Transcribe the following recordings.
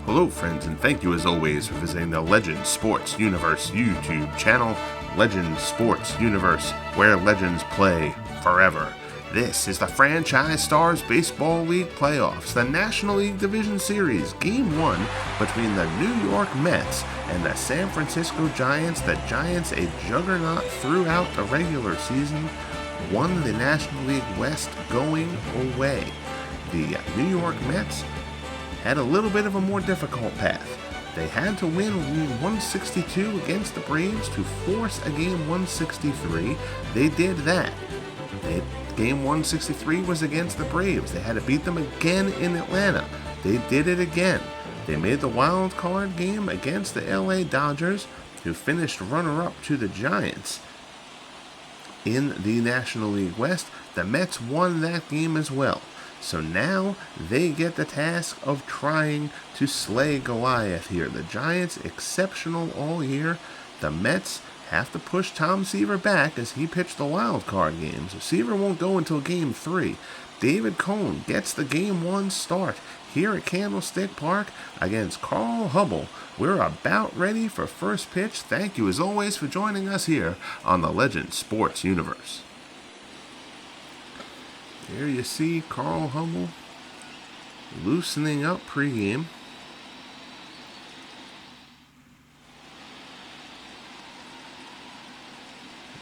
Hello friends, and thank you as always for visiting the Legends Sports Universe YouTube channel, Legends Sports Universe, where legends play forever. This is the Franchise Stars Baseball League Playoffs, the National League Division Series, Game 1 between the New York Mets and the San Francisco Giants. The Giants, a juggernaut throughout the regular season, won the National League West going away. The New York Mets had a little bit of a more difficult path. They had to win 162 against the Braves to force a game 163. They did that. Game 163 was against the Braves. They had to beat them again in Atlanta. They did it again. They made the wild card game against the LA Dodgers, who finished runner-up to the Giants in the National League West. The Mets won that game as well. So now they get the task of trying to slay Goliath here. The Giants, exceptional all year. The Mets have to push Tom Seaver back as he pitched the wild card game. So Seaver won't go until Game 3. David Cone gets the Game 1 start here at Candlestick Park against Carl Hubbell. We're about ready for first pitch. Thank you as always for joining us here on the Legends Sports Universe. There you see Carl Hubbell loosening up pregame.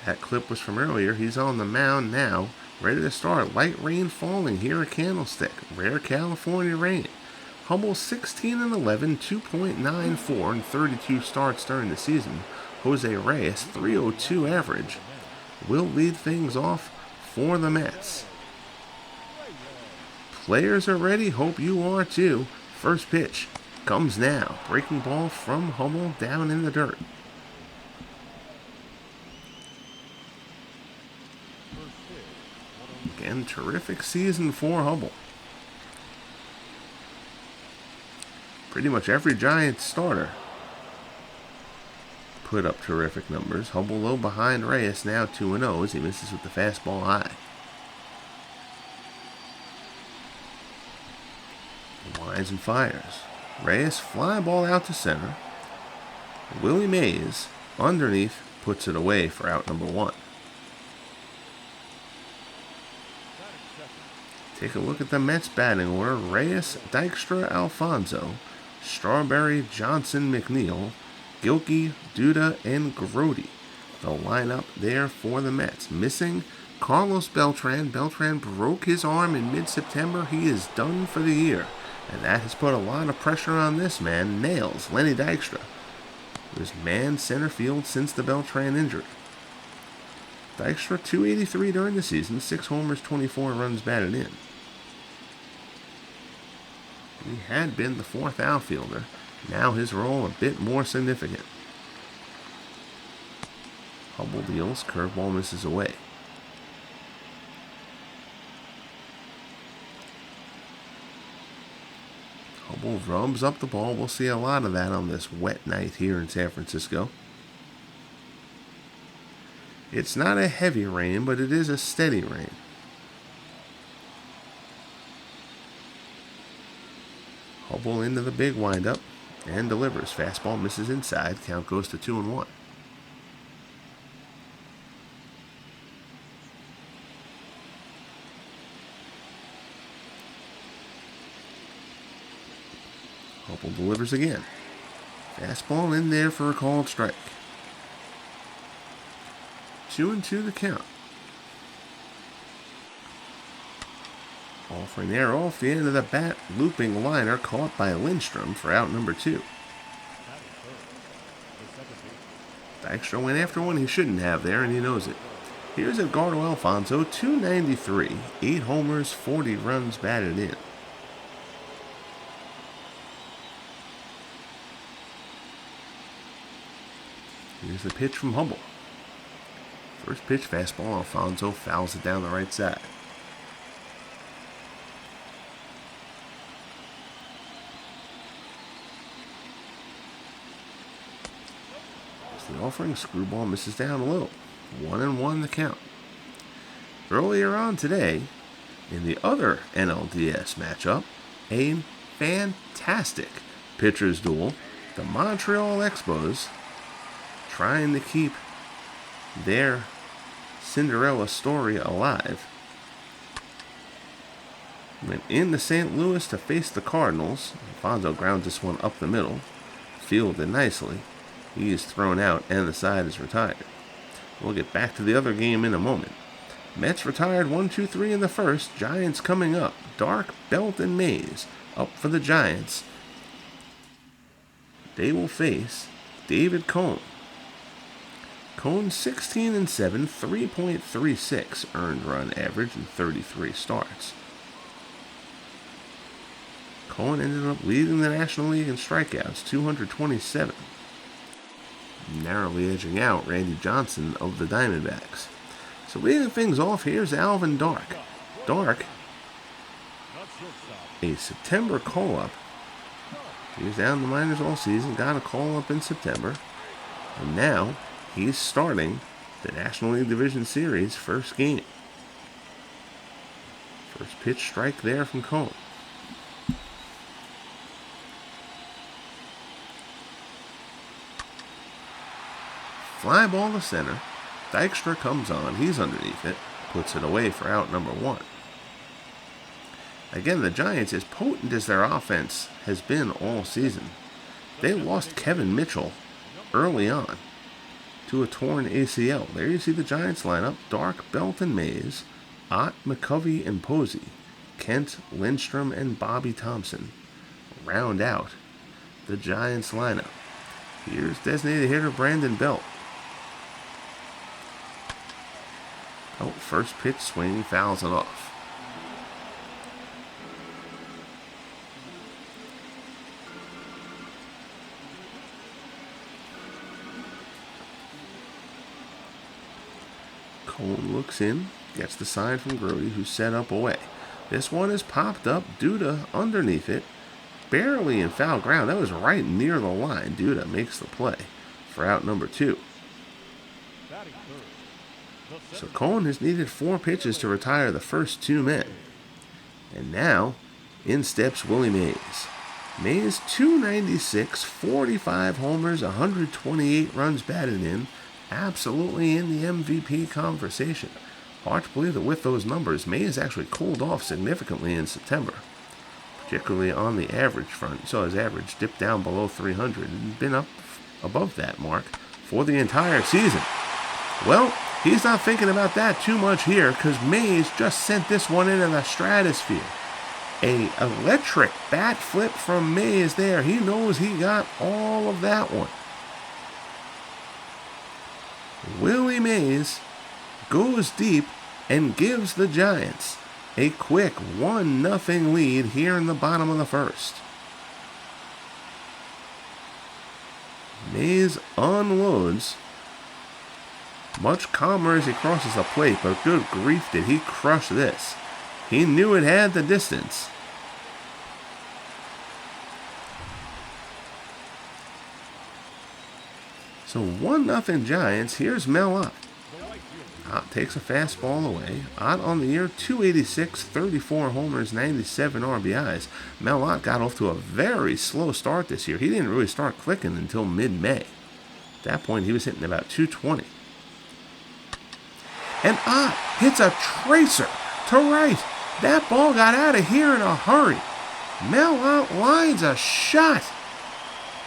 That clip was from earlier. He's on the mound now, ready to start. Light rain falling here at Candlestick. Rare California rain. Hubbell 16-11, 2.94 in 32 starts during the season. Jose Reyes, 302 average, will lead things off for the Mets. Players are ready. Hope you are too. First pitch comes now. Breaking ball from Hubbell down in the dirt. Again, terrific season for Hubbell. Pretty much every Giants starter put up terrific numbers. Hubbell low behind Reyes, now 2-0 as he misses with the fastball high. Winds and fires. Reyes fly ball out to center. Willie Mays underneath puts it away for out number 1. Take a look at the Mets batting order. Reyes, Dykstra, Alfonso, Strawberry, Johnson, McNeil, Gilkey, Duda, and Grody. The lineup there for the Mets. Missing Carlos Beltran. Beltran broke his arm in mid-September. He is done for the year. And that has put a lot of pressure on this man. Nails Lenny Dykstra, who has manned center field since the Beltran injury. Dykstra 283 during the season, 6 homers, 24 runs batted in. He had been the 4th outfielder. Now his role a bit more significant. Hubbell deals, curveball misses away. Hubbell rubs up the ball. We'll see a lot of that on this wet night here in San Francisco. It's not a heavy rain, but it is a steady rain. Hubbell into the big windup and delivers. Fastball misses inside. Count goes to 2-1. Hubbell delivers again. Fastball in there for a called strike. 2-2 the count. Offering there off the end of the bat, looping liner caught by Lindstrom for out number 2. Dykstra went after one he shouldn't have there, and he knows it. Here's Edgardo Alfonso, 293, 8 homers, 40 runs batted in. Here's the pitch from Hubbell. First pitch, fastball. Alfonso fouls it down the right side. As the offering, screwball misses down low. 1-1 the count. Earlier on today, in the other NLDS matchup, a fantastic Pitchers duel. The Montreal Expos trying to keep their Cinderella story alive. Went into St. Louis to face the Cardinals. Alfonso grounds this one up the middle. Fielded nicely. He is thrown out and the side is retired. We'll get back to the other game in a moment. Mets retired 1-2-3 in the first. Giants coming up. Dark, Belt, and Mays up for the Giants. They will face David Cone. Cone 16-7, 3.36 earned run average in 33 starts. Cone ended up leading the National League in strikeouts, 227. Narrowly edging out Randy Johnson of the Diamondbacks. So leading things off, here's Alvin Dark. Dark, a September call-up. He was down in the minors all season, got a call-up in September. And now, he's starting the National League Division Series first game. First pitch strike there from Cone. Fly ball to center. Dykstra comes on. He's underneath it. Puts it away for out number 1. Again, the Giants, as potent as their offense has been all season, they lost Kevin Mitchell early on to a torn ACL. There you see the Giants lineup. Dark, Belt, and Mays. Ott, McCovey, and Posey. Kent, Lindstrom, and Bobby Thompson round out the Giants lineup. Here's designated hitter Brandon Belt. Oh, first pitch swing, fouls it off. Cone looks in, gets the sign from Grody, who's set up away. This one is popped up. Duda underneath it, barely in foul ground. That was right near the line. Duda makes the play for out number 2. So Cone has needed 4 pitches to retire the first 2 men. And now, in steps Willie Mays. Mays 296, 45 homers, 128 runs batted in. Absolutely in the MVP conversation. Hard to believe that with those numbers, Mays actually cooled off significantly in September. Particularly on the average front. So his average dipped down below 300 and been up above that mark for the entire season. Well, he's not thinking about that too much here because Mays just sent this one into the stratosphere. A electric bat flip from Mays there. He knows he got all of that one. Willie Mays goes deep and gives the Giants a quick 1-0 lead here in the bottom of the first. Mays unloads. Much calmer as he crosses the plate, but good grief did he crush this. He knew it had the distance. So 1-0 Giants. Here's Mel Ott. Ott takes a fastball away. Ott on the year, 286, 34 homers, 97 RBIs. Mel Ott got off to a very slow start this year. He didn't really start clicking until mid-May. At that point, he was hitting about 220. And Ott hits a tracer to right. That ball got out of here in a hurry. Mel Ott lines a shot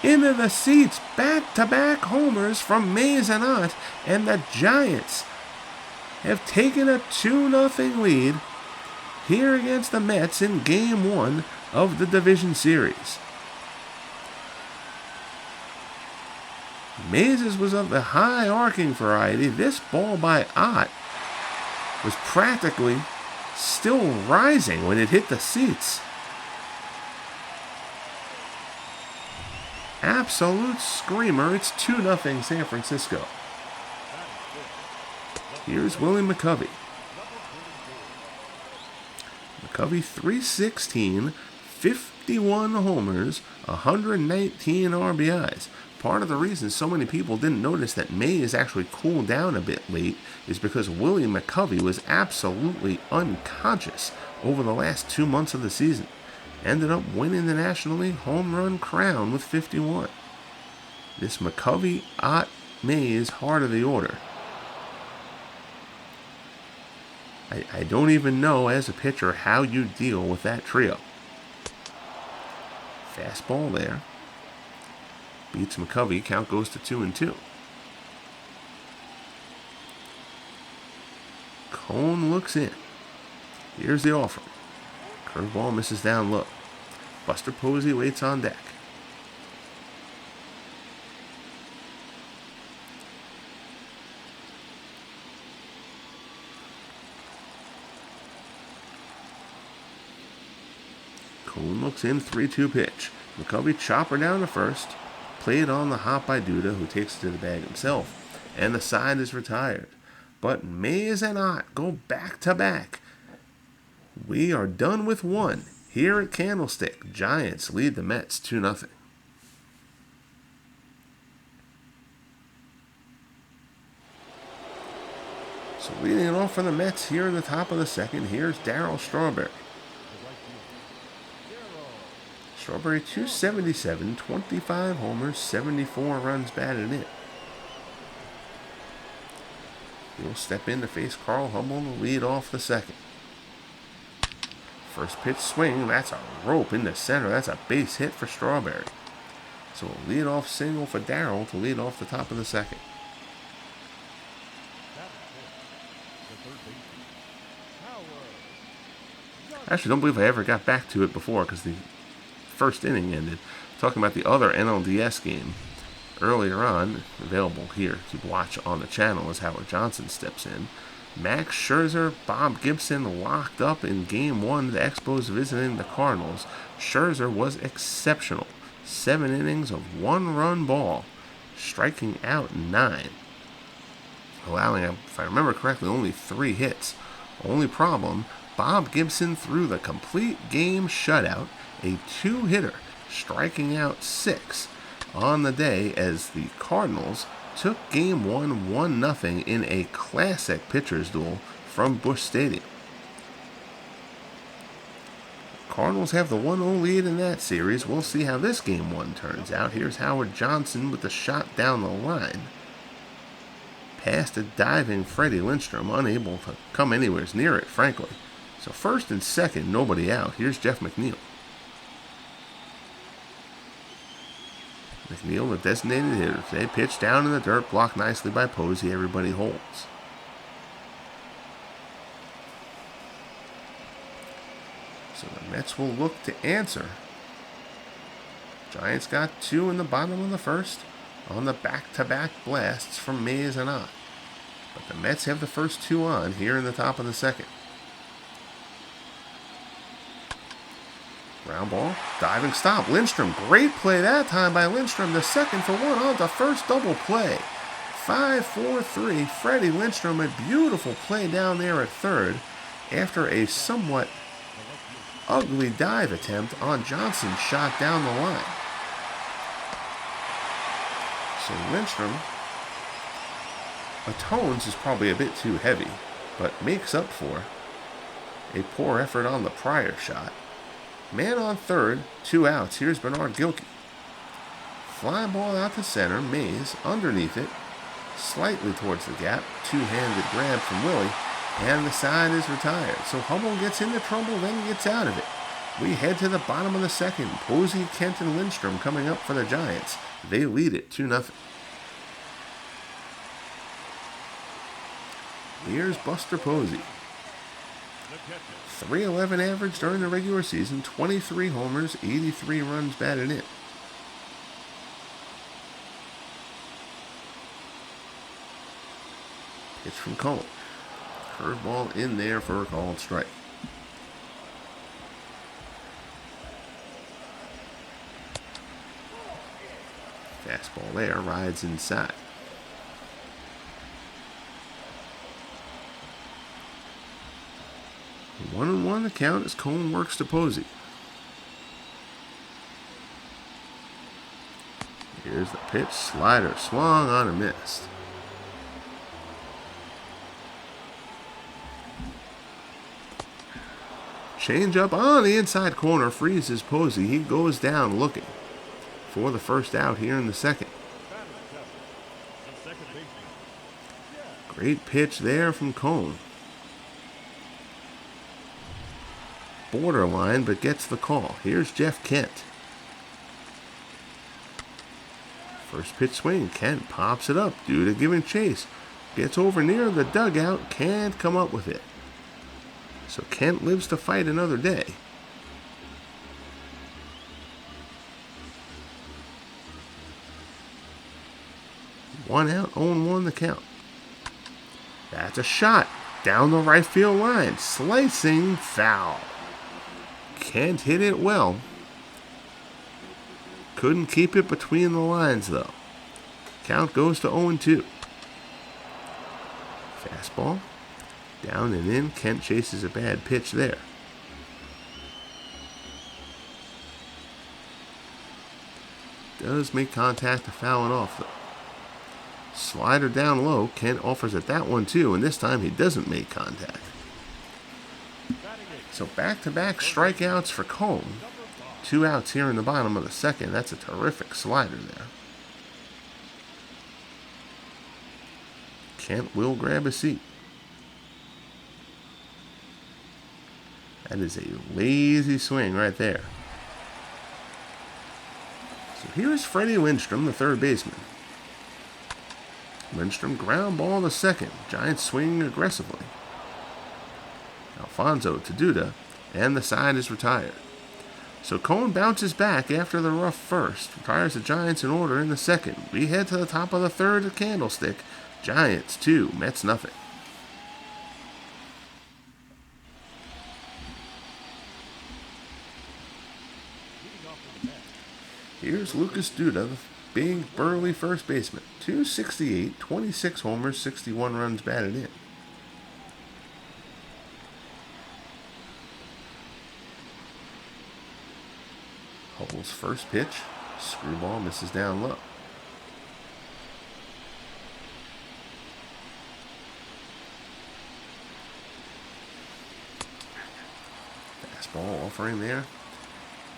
into the seats. Back-to-back homers from Mays and Ott. And the Giants have taken a 2-0 lead here against the Mets in Game 1 of the Division Series. Mays' was of the high arcing variety. This ball by Ott was practically still rising when it hit the seats. Absolute screamer. It's 2-0 San Francisco. Here's Willie McCovey. McCovey 316, 51 homers, 119 RBIs. Part of the reason so many people didn't notice that Mays actually cooled down a bit late is because Willie McCovey was absolutely unconscious over the last 2 months of the season. ended up winning the National League home run crown with 51. This McCovey, Ott, Mays, heart of the order. I don't even know as a pitcher how you deal with that trio. Fastball there. Beats McCovey. Count goes to 2-2. Cone looks in. Here's the offer. Curveball misses down low. Buster Posey waits on deck. Cone looks in, 3-2 pitch. McCovey chopper down to first. Played on the hop by Duda, who takes it to the bag himself. And the side is retired. But Mays and Ott go back to back. We are done with one. Here at Candlestick, Giants lead the Mets 2-0. So leading it off for the Mets here in the top of the second, here's Darryl Strawberry. Strawberry 277, 25 homers, 74 runs batted in. He'll step in to face Carl Hubbell to lead off the second. First pitch swing, that's a rope into center. That's a base hit for Strawberry. So a lead-off single for Darryl to lead off the top of the second. I actually don't believe I ever got back to it before because the first inning ended. Talking about the other NLDS game earlier on, available here to watch on the channel as Howard Johnson steps in. Max Scherzer, Bob Gibson locked up in Game 1. The Expos visiting the Cardinals. Scherzer was exceptional. 7 innings of 1-run ball, striking out 9. Allowing, if I remember correctly, only 3 hits. Only problem, Bob Gibson threw the complete game shutout, a 2-hitter, striking out 6 on the day as the Cardinals took Game 1 1-0 in a classic pitcher's duel from Busch Stadium. Cardinals have the 1-0 lead in that series. We'll see how this Game 1 turns out. Here's Howard Johnson with the shot down the line. Past a diving Freddie Lindstrom, unable to come anywhere near it, frankly. So first and second, nobody out. Here's Jeff McNeil. McNeil, the designated hitter. They pitch down in the dirt, blocked nicely by Posey. Everybody holds. So the Mets will look to answer. Giants got 2 in the bottom of the first on the back-to-back blasts from Mays and Ott. But the Mets have the first 2 on here in the top of the second. Ground ball, diving stop. Lindstrom, great play that time by Lindstrom. The second for 1 on the first double play. 5-4-3. Freddie Lindstrom, a beautiful play down there at third after a somewhat ugly dive attempt on Johnson's shot down the line. So Lindstrom atones is probably a bit too heavy, but makes up for a poor effort on the prior shot. Man on third, 2 outs. Here's Bernard Gilkey. Fly ball out to center. Mays underneath it, slightly towards the gap. 2-handed grab from Willie, and the side is retired. So Hubbell gets into trouble, then gets out of it. We head to the bottom of the second. Posey, Kent, and Lindstrom coming up for the Giants. They lead it 2-0. Here's Buster Posey. 311 average during the regular season, 23 homers, 83 runs batted in. Pitch from Cone. Curveball in there for a called strike. Fastball there, rides inside. 1-1 the count as Cone works to Posey. Here's the pitch. Slider swung on and missed. Change up on the inside corner, freezes Posey. He goes down looking for the first out here in the second. Great pitch there from Cone. Borderline, but gets the call. Here's Jeff Kent. First pitch swing. Kent pops it up due to giving chase. Gets over near the dugout. Can't come up with it. So Kent lives to fight another day. One out, 0-1 the count. That's a shot down the right field line. Slicing foul. Kent hit it well. Couldn't keep it between the lines though. Count goes to 0-2. Fastball. Down and in. Kent chases a bad pitch there. Does make contact to foul it off though. Slider down low. Kent offers it that one too, and this time he doesn't make contact. So back-to-back strikeouts for Cone. 2 outs here in the bottom of the second. That's a terrific slider there. Kent will grab a seat. That is a lazy swing right there. So here's Freddie Lindstrom, the third baseman. Lindstrom ground ball to second. Giants swing aggressively. Alfonso to Duda, and the side is retired. So Cone bounces back after the rough first. Retires the Giants in order in the second. We head to the top of the third at Candlestick. Giants 2, Mets nothing. Here's Lucas Duda, the big burly first baseman. 268, 26 homers, 61 runs batted in. Hubbell's first pitch. Screwball misses down low. Fastball offering there.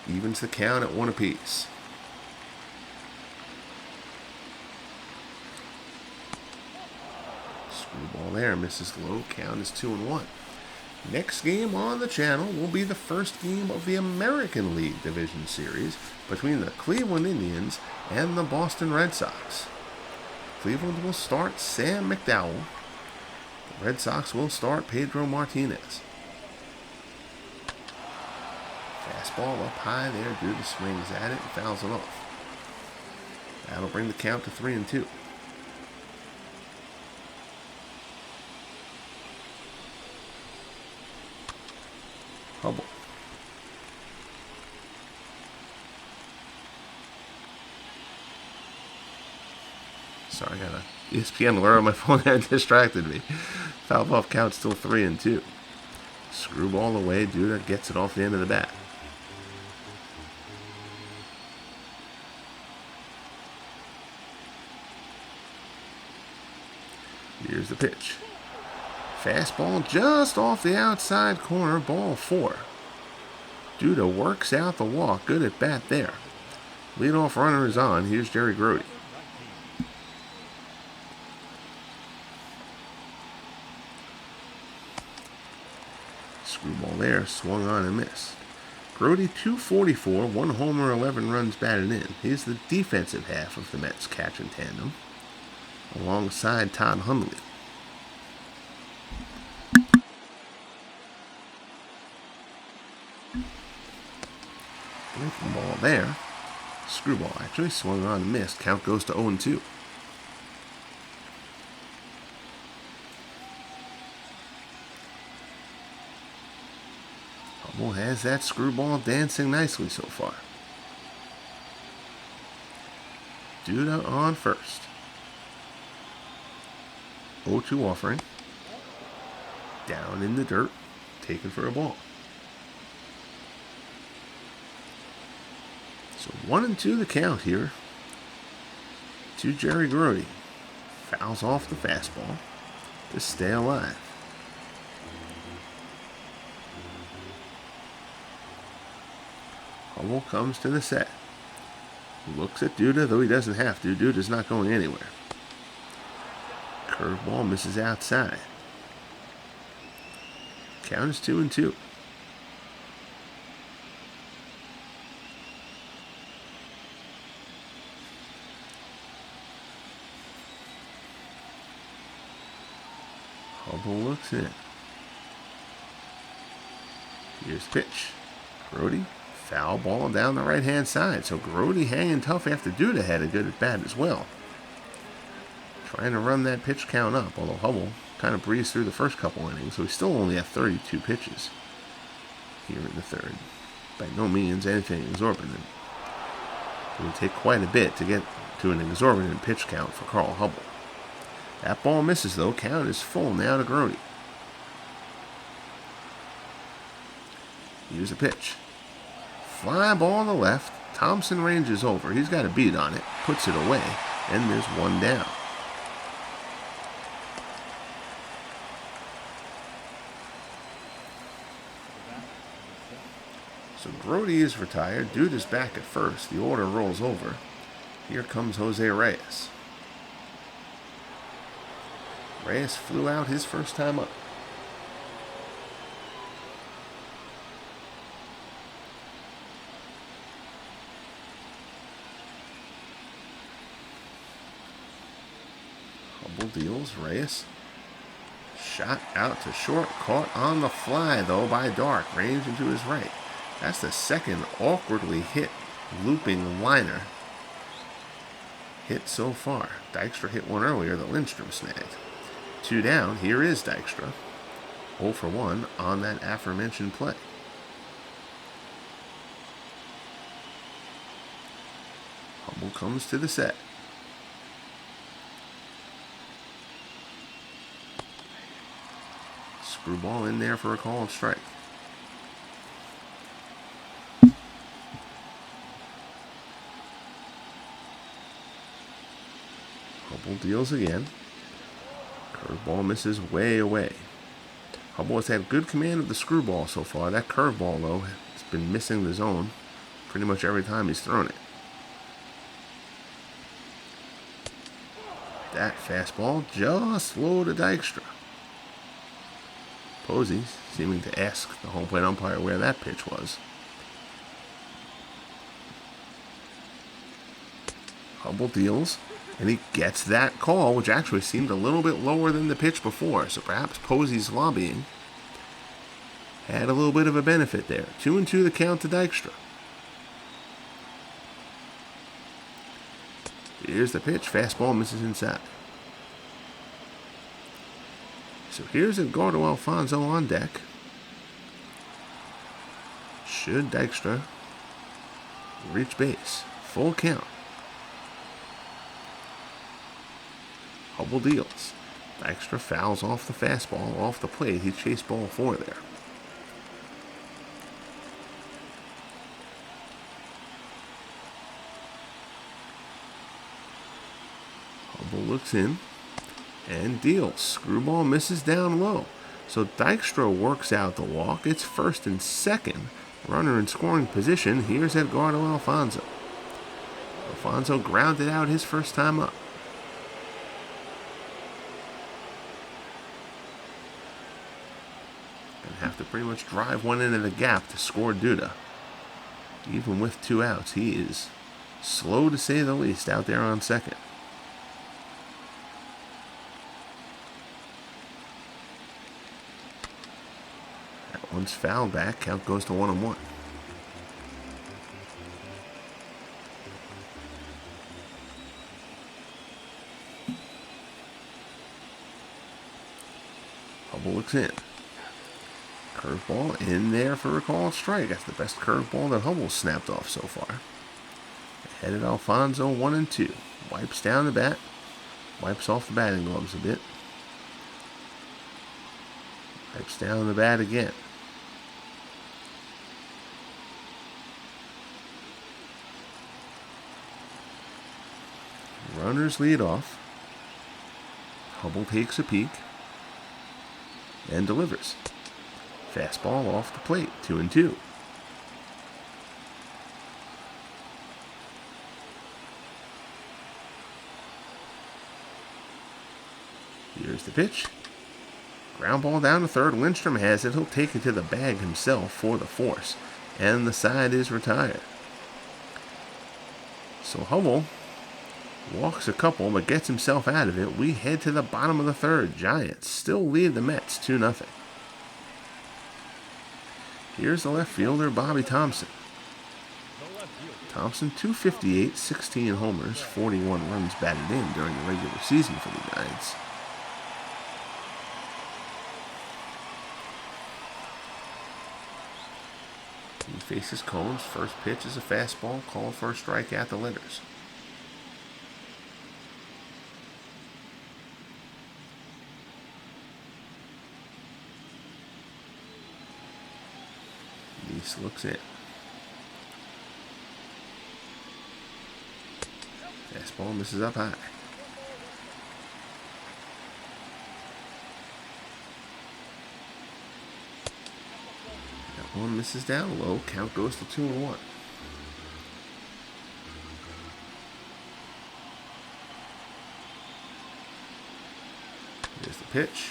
Evens the count at 1 apiece. Screwball there, misses low. Count is 2-1. Next game on the channel will be the first game of the American League Division Series between the Cleveland Indians and the Boston Red Sox. Cleveland will start Sam McDowell. The Red Sox will start Pedro Martinez. Fastball up high there. Duda swings at it and fouls it off. That'll bring the count to 3-2. Hubbell. Sorry, I got an ESPN alert on my phone that distracted me. Foul off count still 3-2. Screwball away. Duda gets it off the end of the bat. Here's the pitch. Fastball just off the outside corner, ball 4. Duda works out the walk. Good at bat there. Leadoff runner is on. Here's Jerry Grody. Screwball there, swung on and missed. Grody 244, 1 homer, 11 runs batted in. He's the defensive half of the Mets catching tandem, alongside Todd Hundley. Breaking ball there. Screwball actually swung on and missed. Count goes to 0-2. Hubbell has that screwball dancing nicely so far. Duda on first. 0-2 offering. Down in the dirt. Taken for a ball. So 1-2 the count here to Jerry Grody. Fouls off the fastball to stay alive. Hubbell comes to the set. Looks at Duda, though he doesn't have to. Duda's not going anywhere. Curveball misses outside. Count is 2-2. Hubbell looks in. Here's the pitch. Grody, foul ball down the right-hand side. So Grody hanging tough after Duda had a good at bat as well. Trying to run that pitch count up, although Hubbell kind of breezed through the first couple innings, so he's still only at 32 pitches here in the third. By no means anything exorbitant. It would take quite a bit to get to an exorbitant pitch count for Carl Hubbell. That ball misses, though. Count is full now to Grody. Here's a pitch. Fly ball to left. Thompson ranges over. He's got a beat on it. Puts it away. And there's one down. So Grody is retired. Duda's back at first. The order rolls over. Here comes Jose Reyes. Reyes flew out his first time up. Hubbell deals. Reyes. Shot out to short. Caught on the fly, though, by Dark. Range into his right. That's the second awkwardly hit looping liner hit so far. Dykstra hit one earlier that Lindstrom snagged. 2 down. Here is Dykstra. 0 for 1 on that aforementioned play. Hubbell comes to the set. Screwball in there for a called strike. Hubbell deals again. Curveball misses way away. Hubbell has had good command of the screwball so far. That curveball, though, has been missing the zone pretty much every time he's thrown it. That fastball just low to Dykstra. Posey seeming to ask the home plate umpire where that pitch was. Hubbell deals. And he gets that call, which actually seemed a little bit lower than the pitch before. So perhaps Posey's lobbying had a little bit of a benefit there. 2-2 the count to Dykstra. Here's the pitch. Fastball misses inside. So here's Edgardo Alfonzo on deck. Should Dykstra reach base? Full count. Hubbell deals. Dykstra fouls off the fastball off the plate. He chased ball 4 there. Hubbell looks in and deals. Screwball misses down low. So Dykstra works out the walk. It's first and second. Runner in scoring position. Here's Edgardo Alfonzo. Alfonzo grounded out his first time up. Have to pretty much drive one into the gap to score Duda. Even with 2 outs, he is slow to say the least out there on second. That one's fouled back. Count goes to 1-1. Hubbell looks in. Curveball in there for a called strike. That's the best curveball that Hubbell snapped off so far. Headed Alfonzo 1-2. Wipes down the bat. Wipes off the batting gloves a bit. Wipes down the bat again. Runners lead off. Hubbell takes a peek and delivers. Fastball off the plate, 2-2. Here's the pitch. Ground ball down to third. Lindstrom has it. He'll take it to the bag himself for the force. And the side is retired. So Hubbell walks a couple but gets himself out of it. We head to the bottom of the third. Giants still lead the Mets 2-0. Here's the left fielder, Bobby Thompson. Thompson, 258, 16 homers, 41 runs batted in during the regular season for the Giants. He faces Combs. First pitch is a fastball, called for a strike at the letters. Neese looks in. Fastball misses up high. That one misses down low. Count goes to 2-1. Here's the pitch.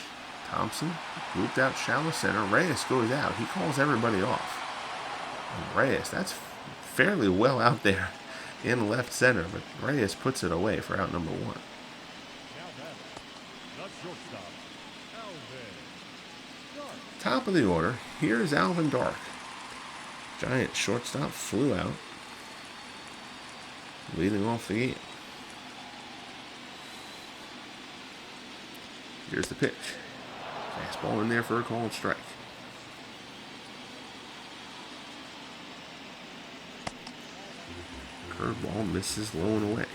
Thompson looped out shallow center. Reyes goes out. He calls everybody off. And Reyes, that's fairly well out there in left center, but Reyes puts it away for out number 1. Top of the order, here's Alvin Dark. Giant shortstop flew out, leading off the game. Here's the pitch. Fastball in there for a called strike. Curveball misses low and away.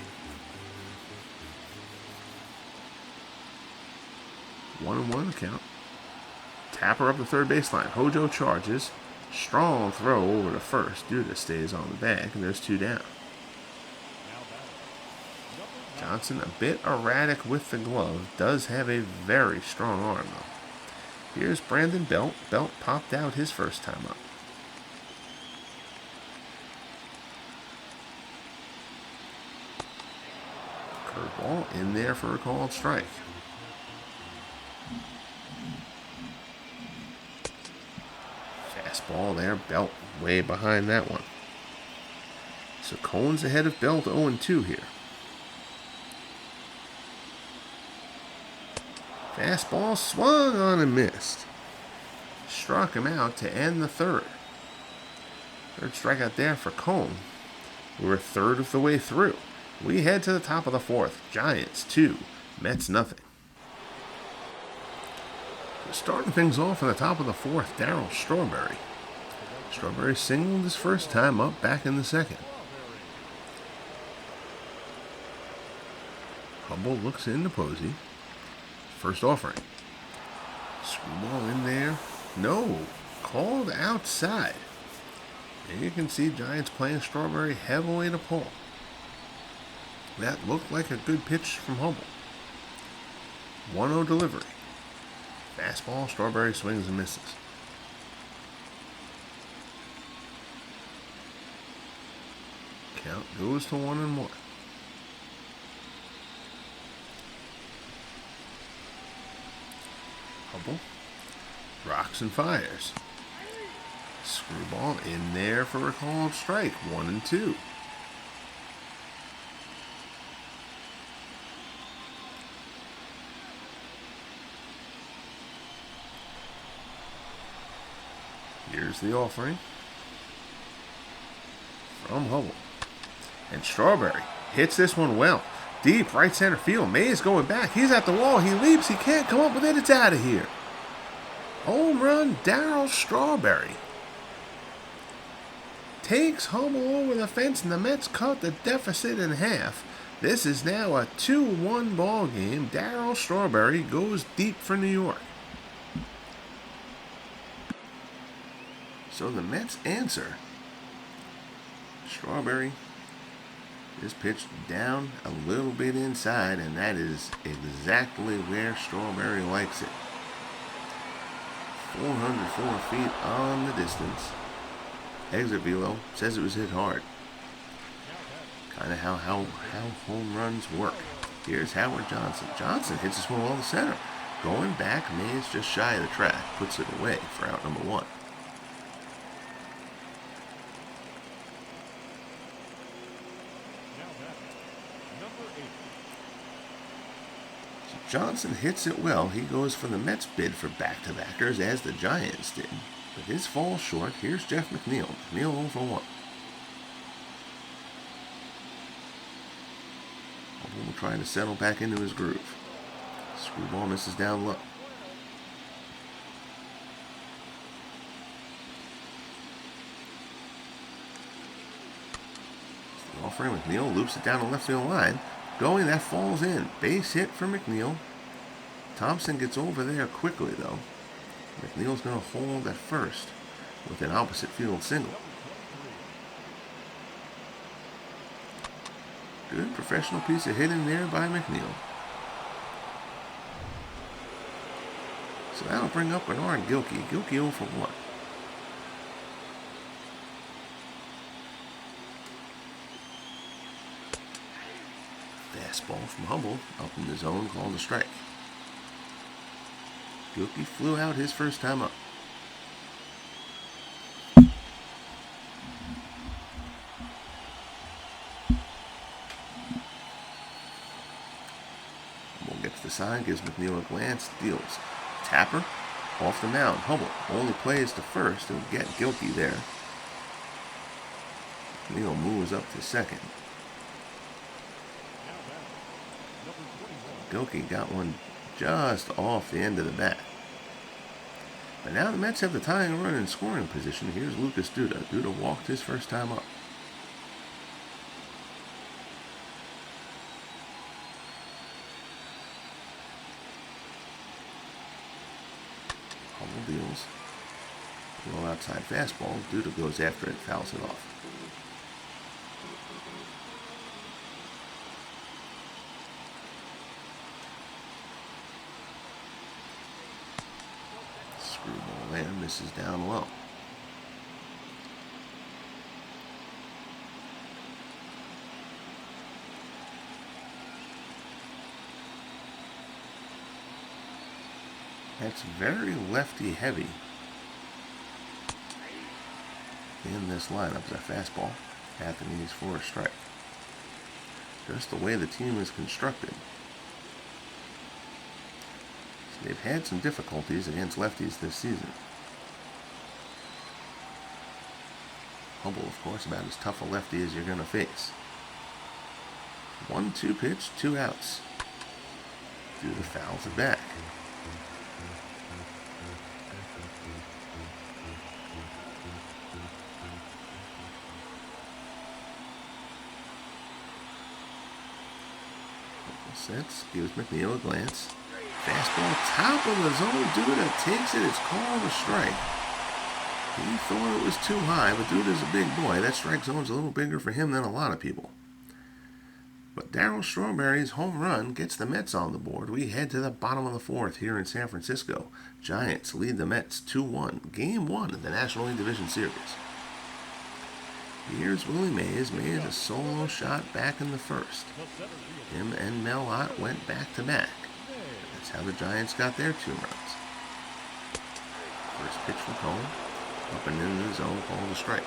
1-1 count. Tapper up the third baseline. Hojo charges. Strong throw over to first. Duda stays on the bag, and there's 2 down. Johnson a bit erratic with the glove. Does have a very strong arm, though. Here's Brandon Belt. Belt popped out his first time up. Curveball in there for a called strike. Fastball there. Belt way behind that one. So Cohen's ahead of Belt 0-2 here. Fastball swung on and missed. Struck him out to end the third. Third strikeout there for Cohen. We're a third of the way through. We head to the top of the fourth. Giants 2, Mets nothing. Starting things off in the top of the fourth, Darryl Strawberry. Strawberry singled his first time up back in the second. Hubbell looks into Posey. First offering. Screwball in there. No. Called outside. And you can see Giants playing Strawberry heavily to pull. That looked like a good pitch from Hubbell. 1-0 delivery. Fastball, Strawberry swings and misses. Count goes to 1-1. Hubbell rocks and fires. Screwball in there for a called strike. 1-2. Here's the offering from Hubbell. And Strawberry hits this one well. Deep right center field. Mays going back. He's at the wall. He leaps. He can't come up with it. It's out of here. Home run, Darryl Strawberry. Takes Hubbell over the fence, and the Mets cut the deficit in half. This is now a 2-1 ball game. Darryl Strawberry goes deep for New York. So the Mets answer. Strawberry is pitched down a little bit inside, and that is exactly where Strawberry likes it. 404 feet on the distance. Exit velo says it was hit hard. Kind of how home runs work. Here's Howard Johnson. Johnson hits this one well to center. Going back, Mays just shy of the track. Puts it away for out number 1. So Johnson hits it well. He goes for the Mets bid for back-to-backers as the Giants did. But his falls short. Here's Jeff McNeil. McNeil 0 for 1. Hubbell trying to settle back into his groove. Screwball misses down low. It's the offering. McNeil loops it down the left field line. Going, that falls in. Base hit for McNeil. Thompson gets over there quickly, though. McNeil's going to hold at first with an opposite field single. Good professional piece of hitting there by McNeil. So that'll bring up Bernard Gilkey. Gilkey 0 for 1. Fastball from Hubbell up in the zone, called a strike. Gilkey flew out his first time up. Hubbell gets the sign, gives McNeil a glance, deals. Tapper off the mound. Hubbell only plays to first. He'll get Gilkey there. McNeil moves up to second. Gilkey got one just off the end of the bat. But now the Mets have the tying run in scoring position. Here's Lucas Duda. Duda walked his first time up. Hubbell deals. Low outside fastball. Duda goes after it, fouls it off. Screwball there, misses down low. That's very lefty heavy in this lineup. That fastball at the knees for a strike. Just the way the team is constructed. So they've had some difficulties against lefties this season. Hubbell, of course, about as tough a lefty as you're going to face. 1-2 pitch, 2 outs. Duda fouls it back. Sets, gives McNeil a glance. Fastball, top of the zone. Duda takes it. It's called a strike. He thought it was too high, but Duda's a big boy. That strike zone's a little bigger for him than a lot of people. But Darryl Strawberry's home run gets the Mets on the board. We head to the bottom of the 4th here in San Francisco. Giants lead the Mets 2-1. Game 1 of the National League Division Series. Here's Willie Mays. Mays a solo shot back in the first. Him and Mel Ott went back to back. That's how the Giants got their 2 runs. First pitch from Cole. Up and into the zone, called a strike.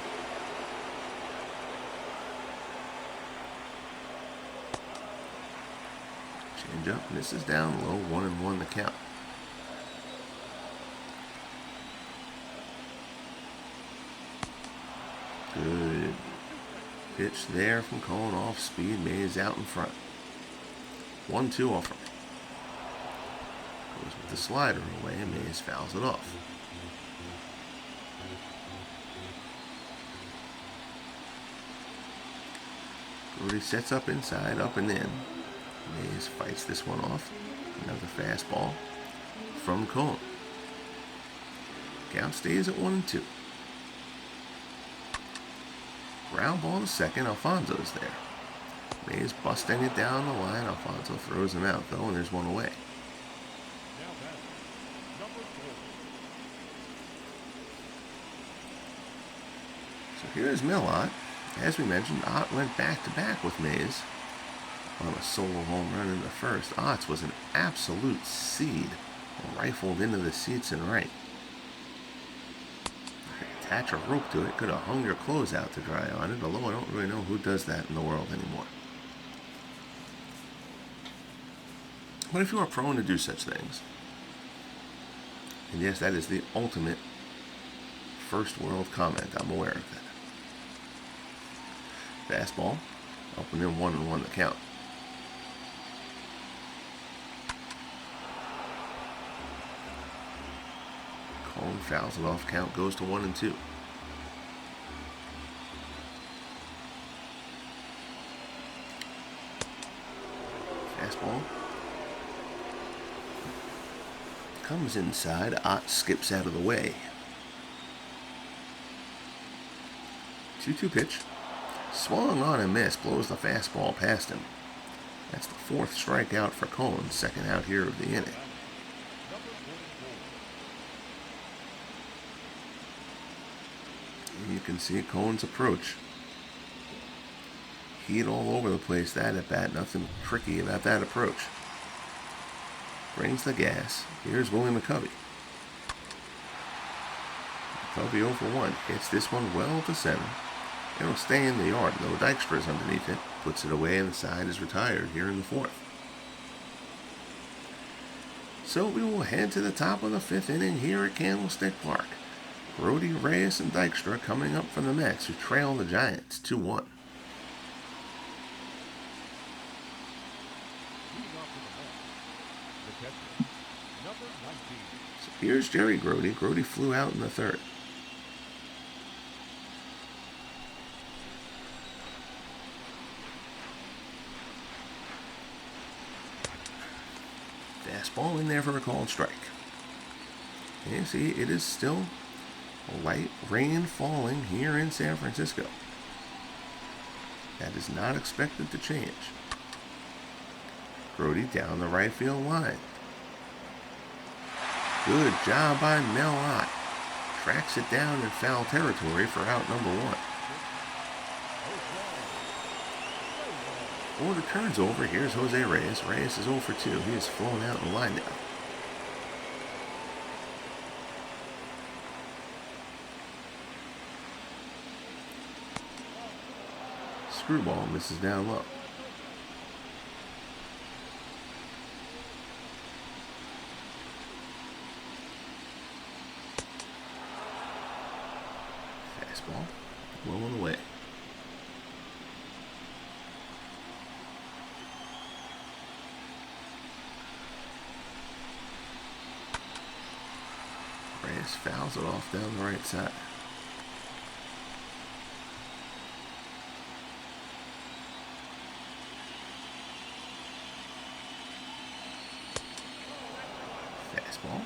Change up, misses down low, 1-1 the count. Good pitch there from Cohen, off speed. Mays out in front. 1-2 offer. Goes with the slider away, and Mays fouls it off. Brody sets up inside, up and in. Mays fights this one off. Another fastball from Cohen. Count stays at 1-2. Ground ball to second. Alfonso's there. Mays busting it down the line. Alfonso throws him out, though, and there's one away. So here's Mel Ott. As we mentioned, Ott went back-to-back with Mays. on a solo home run in the first. Otts was an absolute seed, rifled into the seats and right. Attach a rope to it, could have hung your clothes out to dry on it, although I don't really know who does that in the world anymore. What if you are prone to do such things? And yes, that is the ultimate first world comment. I'm aware of that. Fastball, up and in 1-1 the count. Cone fouls it off, count goes to 1-2. Fastball comes inside. Ott skips out of the way. 2-2 pitch. Swung on and missed. Blows the fastball past him. That's the fourth strikeout for Cone. Second out here of the inning. And you can see Cone's approach. Heat all over the place. That at bat. Nothing tricky about that approach. Brings the gas. Here's Willie McCovey. McCovey 0 for 1. Hits this one well to center. It'll stay in the yard, though. Dykstra's underneath it. Puts it away, and the side is retired here in the fourth. So we will head to the top of the fifth inning here at Candlestick Park. Brody, Reyes, and Dykstra coming up for the Mets, who trail the Giants 2-1. So here's Jerry Grody. Grody flew out in the third. Fastball in there for a called strike. And you see, it is still light rain falling here in San Francisco. That is not expected to change. Grody down the right field line. Good job by Mel Ott. Tracks it down in foul territory for out number 1. Order turns over. Here's Jose Reyes. Reyes is 0 for 2. He is flown out in the line down. Screwball misses down low. Fastball low and away. Reyes fouls it off down the right side. Fastball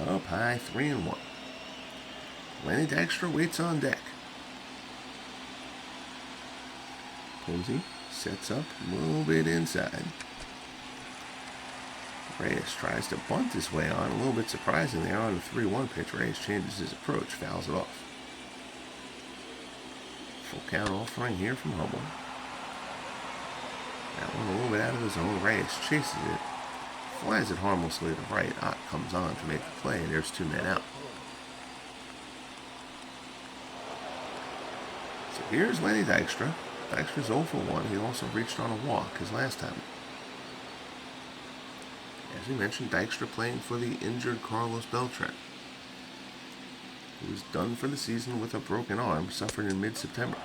up high, 3-1. Lenny Dykstra waits on deck. Posey sets up a little bit inside. Reyes tries to bunt his way on. A little bit surprising there on the 3-1 pitch. Reyes changes his approach, fouls it off. Full count offering here from Hubbell. That one a little bit out of the zone. Reyes chases it. Flies it harmlessly to right. Ott comes on to make the play, and there's 2 men out. So here's Lenny Dykstra. Dykstra's 0 for 1. He also reached on a walk his last time. As we mentioned, Dykstra playing for the injured Carlos Beltran, who was done for the season with a broken arm, suffered in mid-September.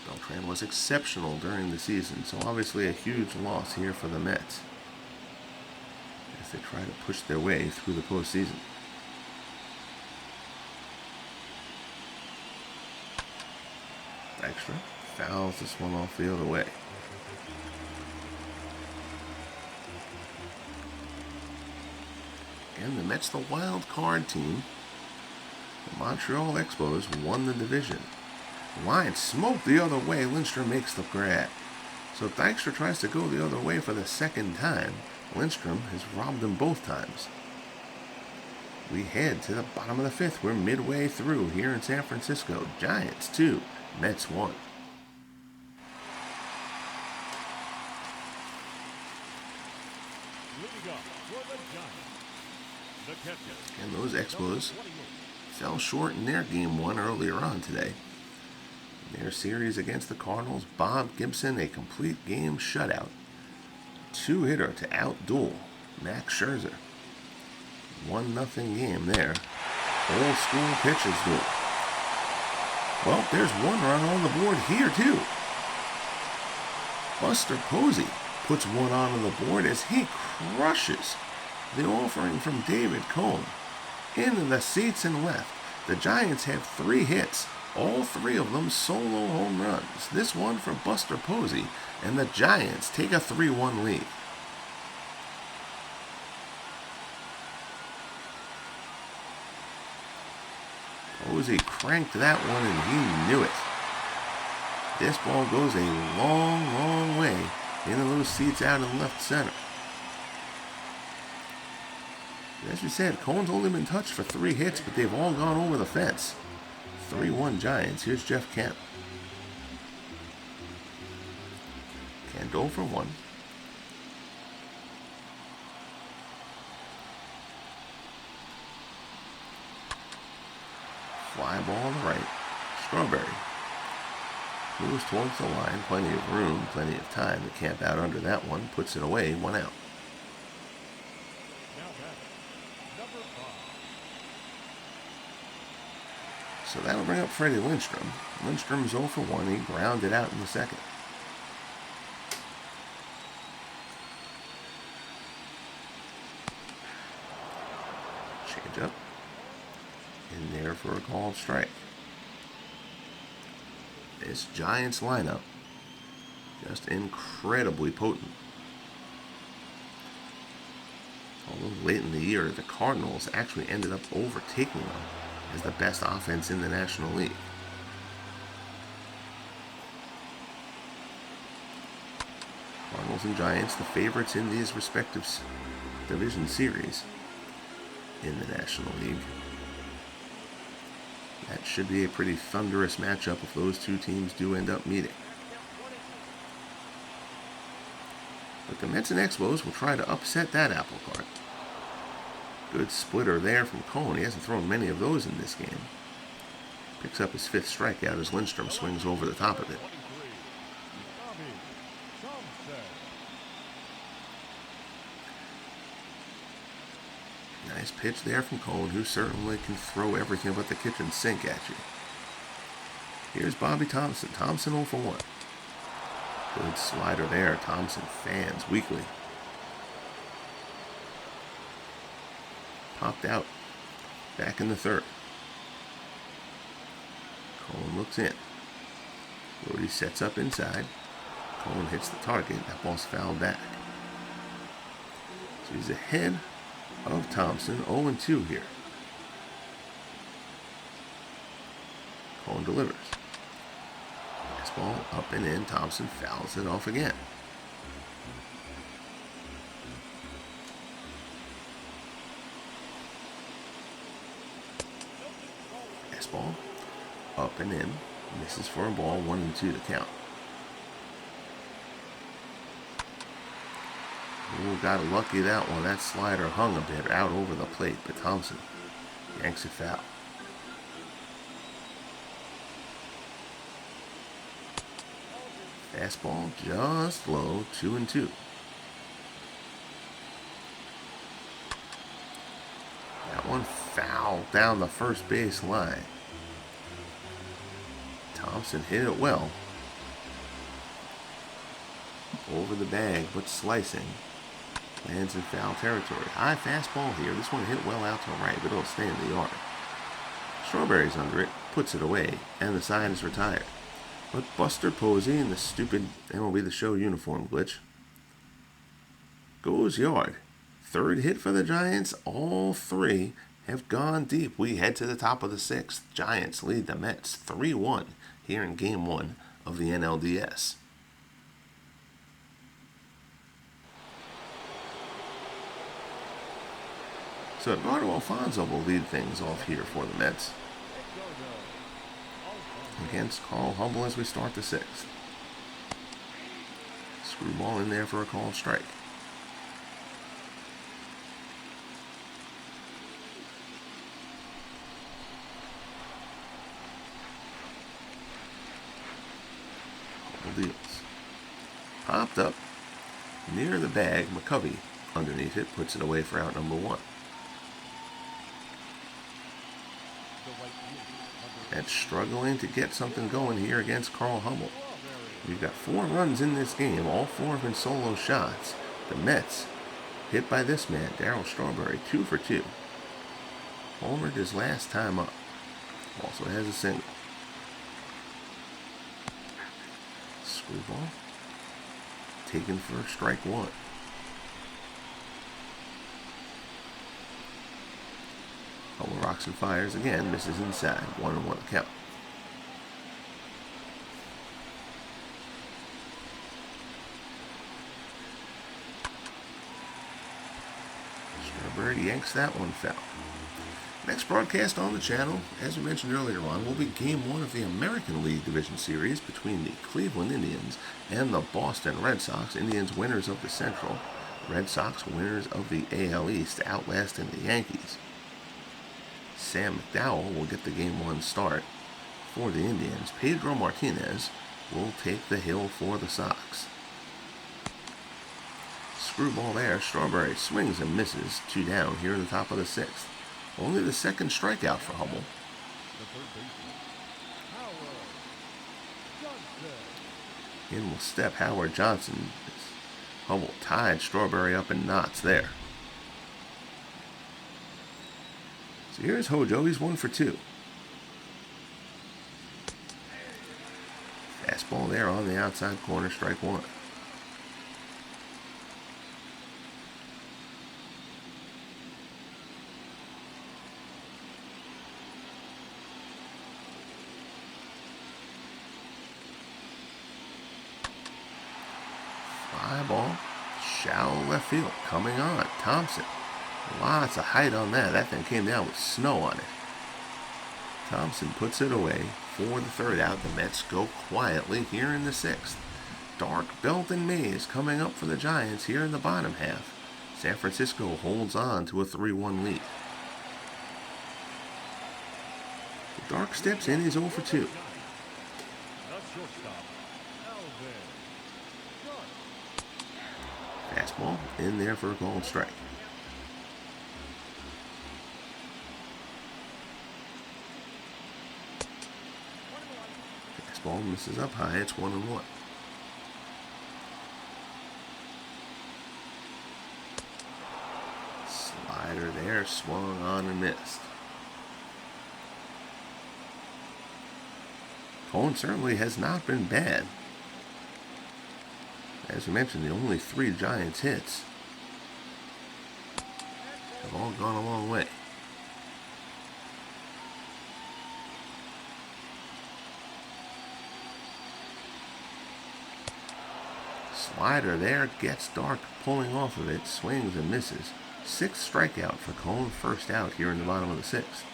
Beltran was exceptional during the season, so obviously a huge loss here for the Mets as they try to push their way through the postseason. Dykstra fouls this one off the other way. And the Mets, the wild card team, the Montreal Expos, won the division. Line smoked the other way. Lindstrom makes the grab. So Dykstra tries to go the other way for the second time. Lindstrom has robbed him both times. We head to the bottom of the fifth. We're midway through here in San Francisco. Giants 2, Mets 1. And those Expos fell short in their game 1 earlier on today. In their series against the Cardinals, Bob Gibson, a complete game shutout. 2-hitter to outduel Max Scherzer. 1-0 game there. Old school pitchers duel. Well, there's 1 run on the board here too. Buster Posey puts 1 on the board as he crushes the offering from David Cone into the seats and left. The Giants have 3 hits, all 3 of them solo home runs. This one for Buster Posey, and the Giants take a 3-1 lead. Posey cranked that one and he knew it. This ball goes a long, long way into those seats out in left center. As we said, Cone's only been touched for 3 hits, but they've all gone over the fence. 3-1 Giants. Here's Jeff Kent. Kent 0 for 1. Fly ball on the right. Strawberry moves towards the line. Plenty of room, plenty of time to camp out under that one. Puts it away, 1 out. So that'll bring up Freddie Lindstrom. Lindstrom's 0 for 1. He grounded out in the second. Change up. In there for a called strike. This Giants lineup, just incredibly potent. Although late in the year, the Cardinals actually ended up overtaking them as the best offense in the National League. Cardinals and Giants, the favorites in these respective division series in the National League. That should be a pretty thunderous matchup if those 2 teams do end up meeting. But the Mets and Expos will try to upset that apple cart. Good splitter there from Cone. He hasn't thrown many of those in this game. Picks up his 5th strikeout as Lindstrom swings over the top of it. Nice pitch there from Cone, who certainly can throw everything but the kitchen sink at you. Here's Bobby Thompson. Thompson 0 for 1. Good slider there. Thompson fans weakly. Popped out. Back in the 3rd. Cone looks in. Brody sets up inside. Cone hits the target. That ball's fouled back. So he's ahead of Thompson, 0-2 here. Cone delivers. Fastball up and in. Thompson fouls it off again. Fastball up and in. Misses for a ball, 1-2 to count. Ooh, got lucky that one. That slider hung a bit out over the plate, but Thompson yanks it foul. Fastball just low, 2-2. That one foul down the first base line. Thompson hit it well. Over the bag, but slicing. Lands in foul territory. High fastball here. This one hit well out to right, but it'll stay in the yard. Strawberry's under it, puts it away, and the sign is retired. But Buster Posey in the stupid MLB The Show uniform glitch goes yard. 3rd hit for the Giants. All 3 have gone deep. We head to the top of the 6th. Giants lead the Mets 3-1 here in Game 1 of the NLDS. So Eduardo Alfonso will lead things off here for the Mets against Carl Hubbell as we start the sixth. Screwball in there for a called strike. Hubbell deals. Popped up near the bag. McCovey underneath it puts it away for out number one. That's struggling to get something going here against Carl Hubbell. We've got 4 runs in this game, all 4 have been solo shots. The Mets, hit by this man, Darryl Strawberry, 2 for 2. Homered his last time up. Also has a single. Screwball. Taken for strike one. Hubbell rocks and fires again, misses inside. 1-1 count. Strawberry yanks that one foul. Next broadcast on the channel, as we mentioned earlier on, will be Game 1 of the American League Division Series between the Cleveland Indians and the Boston Red Sox. Indians winners of the Central, Red Sox winners of the AL East, outlasting the Yankees. Sam McDowell will get the Game 1 start for the Indians. Pedro Martinez will take the hill for the Sox. Screwball there. Strawberry swings and misses. 2 down here in the top of the 6th. Only the second strikeout for Hubbell. In will step Howard Johnson. Hubbell tied Strawberry up in knots there. So here's Hojo. He's 1 for 2. Fastball there on the outside corner, strike one. Fly ball, shallow left field, coming on. Thompson. Lots of height on that. That thing came down with snow on it. Thompson puts it away for the third out. The Mets go quietly here in the 6th. Dark Belton Mays coming up for the Giants here in the bottom half. San Francisco holds on to a 3-1 lead. The Dark steps in. He's 0 for 2. Fastball in there for a called strike. Fastball misses up high. It's 1-1. Slider there, swung on and missed. Cohen certainly has not been bad. As we mentioned, the only 3 Giants hits have all gone a long way. Slider there, gets Dark pulling off of it, swings and misses. 6th strikeout for Cohen, first out here in the bottom of the 6th.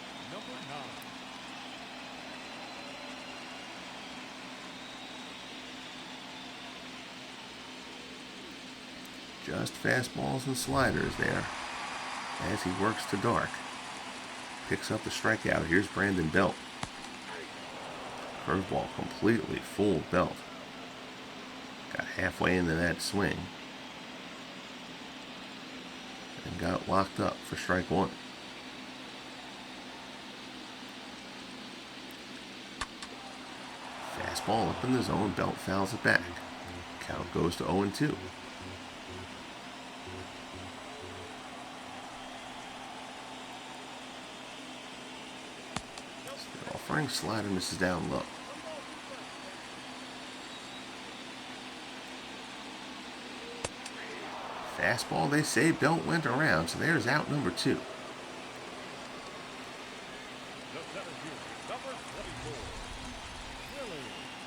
Just fastballs and sliders there as he works to Dark. Picks up the strikeout. Here's Brandon Belt. Curveball completely fooled Belt. Got halfway into that swing and got locked up for strike one. Fastball up in the zone. Belt fouls it back. Count goes to 0-2. Frank slider misses down low. Fastball, they say Belt went around, so there's out number 2.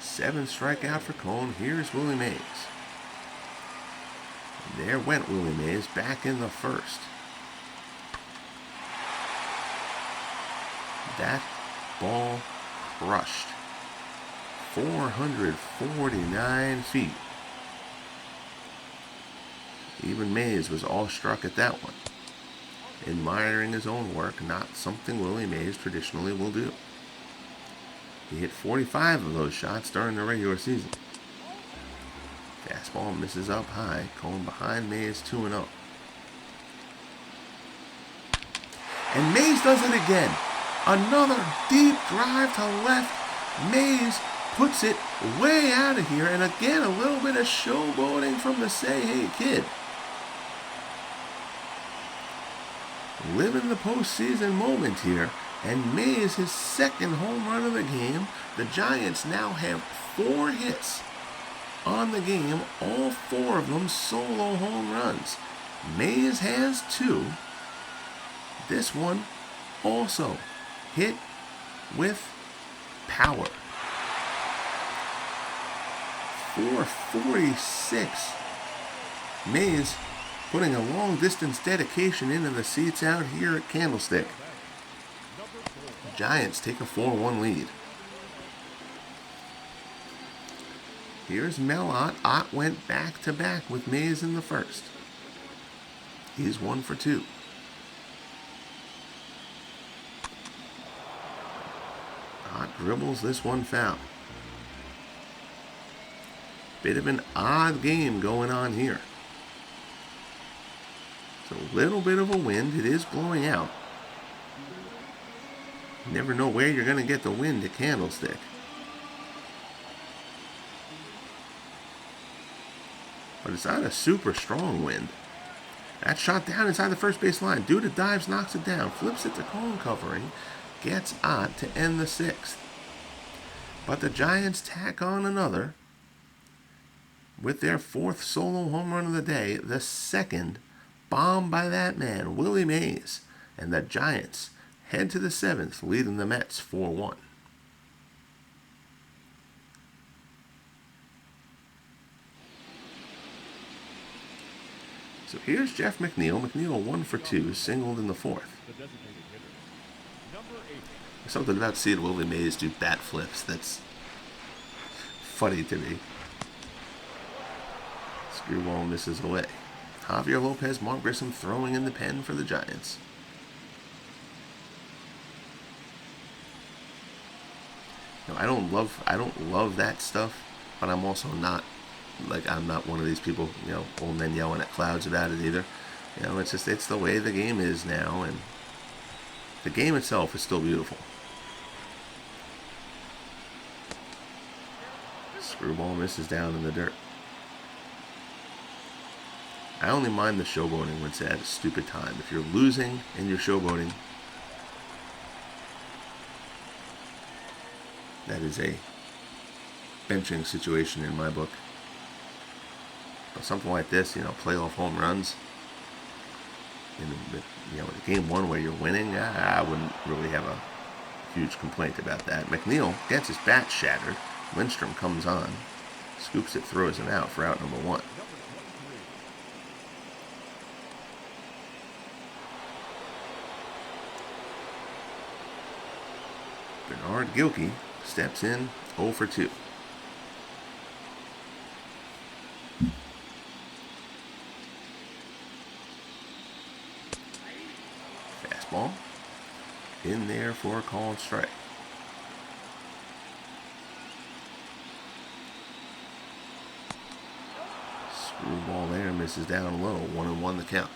Seventh strikeout for Cohen. Here's Willie Mays. And there went Willie Mays back in the 1st. That ball crushed 449 feet. Even Mays was awestruck at that one, admiring his own work, not something Willie Mays traditionally will do. He hit 45 of those shots during the regular season. Fastball misses up high, going behind Mays 2-0. And Mays does it again. Another deep drive to left. Mays puts it way out of here. And again, a little bit of showboating from the Say Hey Kid. Living the postseason moment here. And Mays, his second home run of the game. The Giants now have 4 hits on the game. All 4 of them solo home runs. Mays has 2. This one also hit with power. 446. Mays putting a long-distance dedication into the seats out here at Candlestick. Giants take a 4-1 lead. Here's Mel Ott. Ott went back-to-back with Mays in the first. He's 1 for 2. Ott dribbles this one foul. Bit of an odd game going on here. It's a little bit of a wind. It is blowing out. You never know where you're going to get the wind at Candlestick. But it's not a super strong wind. That shot down inside the first base line. Duda dives, knocks it down, flips it to Cone covering, gets Ott to end the 6th. But the Giants tack on another with their 4th solo home run of the day, the 2nd bomb by that man, Willie Mays. And the Giants head to the 7th, leading the Mets 4-1. So here's Jeff McNeil. McNeil 1 for 2, singled in the 4th. There's something about seeing Willie Mays do bat flips that's funny to me. Screwball misses away. Javier Lopez, Mark Grissom throwing in the pen for the Giants. Now, I don't love that stuff, but I'm also not. I'm not one of these people, old men yelling at clouds about it either. It's the way the game is now, and the game itself is still beautiful. Screwball misses down in the dirt. I only mind the showboating when it's at a stupid time. If you're losing and you're showboating, that is a benching situation in my book. But something like this, playoff home runs, in game 1 where you're winning, I wouldn't really have a huge complaint about that. McNeil gets his bat shattered. Lindstrom comes on, scoops it, throws him out for out number 1. Bernard Gilkey steps in 0 for 2. Fastball in there for a called strike. Screwball there, misses down low. 1-1 the count.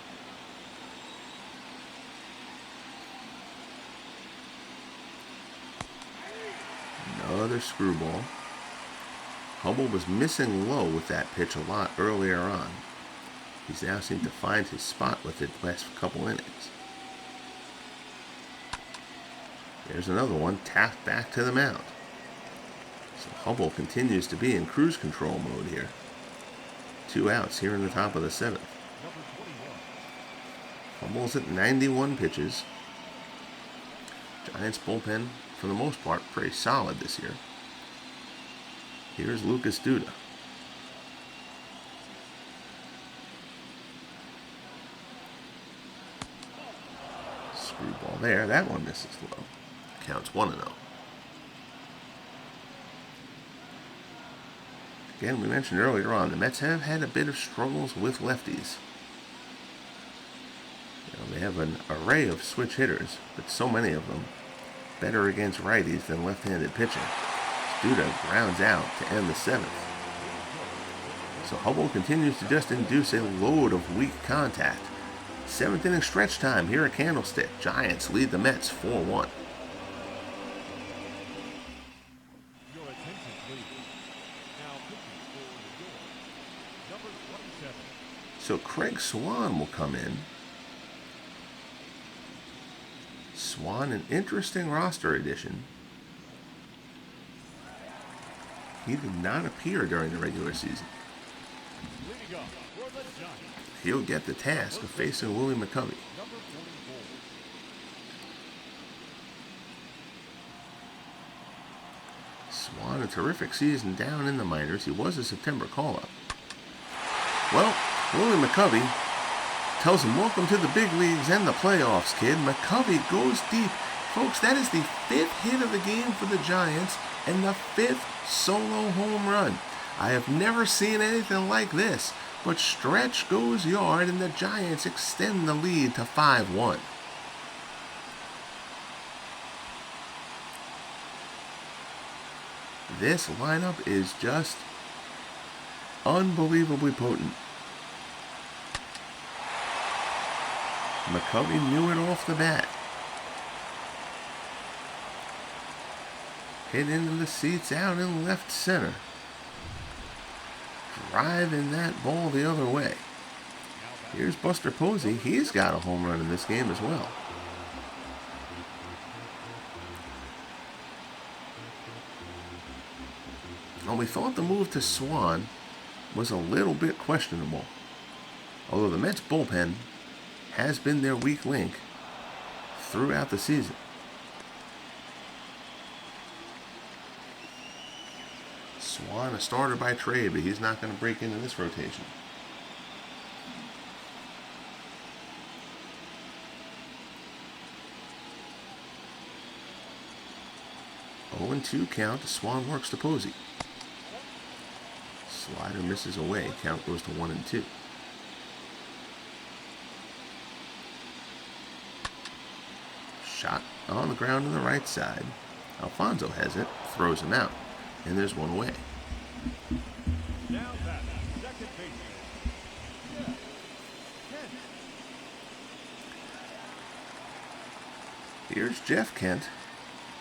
Another screwball. Hubbell was missing low with that pitch a lot earlier on. He's now seemed to find his spot with it the last couple innings. There's another one, tapped back to the mound. So Hubbell continues to be in cruise control mode here. 2 outs here in the top of the 7th. Hubbell's at 91 pitches. Giants bullpen, for the most part, pretty solid this year. Here's Lucas Duda. Screwball there. That one misses low. Counts 1-0. Again, we mentioned earlier on, the Mets have had a bit of struggles with lefties. They have an array of switch hitters, but so many of them better against righties than left-handed pitching. Duda grounds out to end the 7th. So Hubbell continues to just induce a load of weak contact. 7th inning stretch time here at Candlestick. Giants lead the Mets 4-1. So Craig Swan will come in. Swan, an interesting roster addition. He did not appear during the regular season. He'll get the task of facing Willie McCovey. Swan, a terrific season down in the minors. He was a September call-up. Well, Willie McCovey tells him, welcome to the big leagues and the playoffs, kid. McCovey goes deep. Folks, that is the 5th hit of the game for the Giants and the 5th solo home run. I have never seen anything like this, but Stretch goes yard and the Giants extend the lead to 5-1. This lineup is just unbelievably potent. McCovey knew it off the bat. Hit into the seats out in left center. Driving that ball the other way. Here's Buster Posey. He's got a home run in this game as well. Well, we thought the move to Swan was a little bit questionable. Although the Mets bullpen has been their weak link throughout the season. Swan, a starter by trade, but he's not going to break into this rotation. Oh, 0-2 count. Swan works to Posey. Slider misses away. Count goes to 1-2. Shot on the ground to the right side. Alfonso has it, throws him out, and there's one away. Here's Jeff Kent,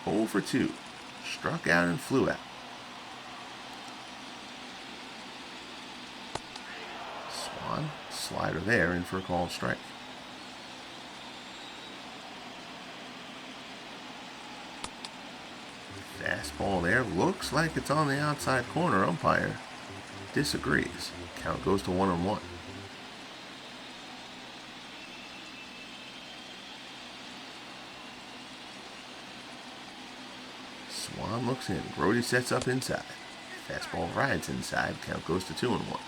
0 for 2, struck out and flew out. Swan, slider there, in for a called strike. Fastball there, looks like it's on the outside corner. Umpire disagrees. Count goes to 1-1. Swan looks in. Brody sets up inside. Fastball rides inside. Count goes to 2-1.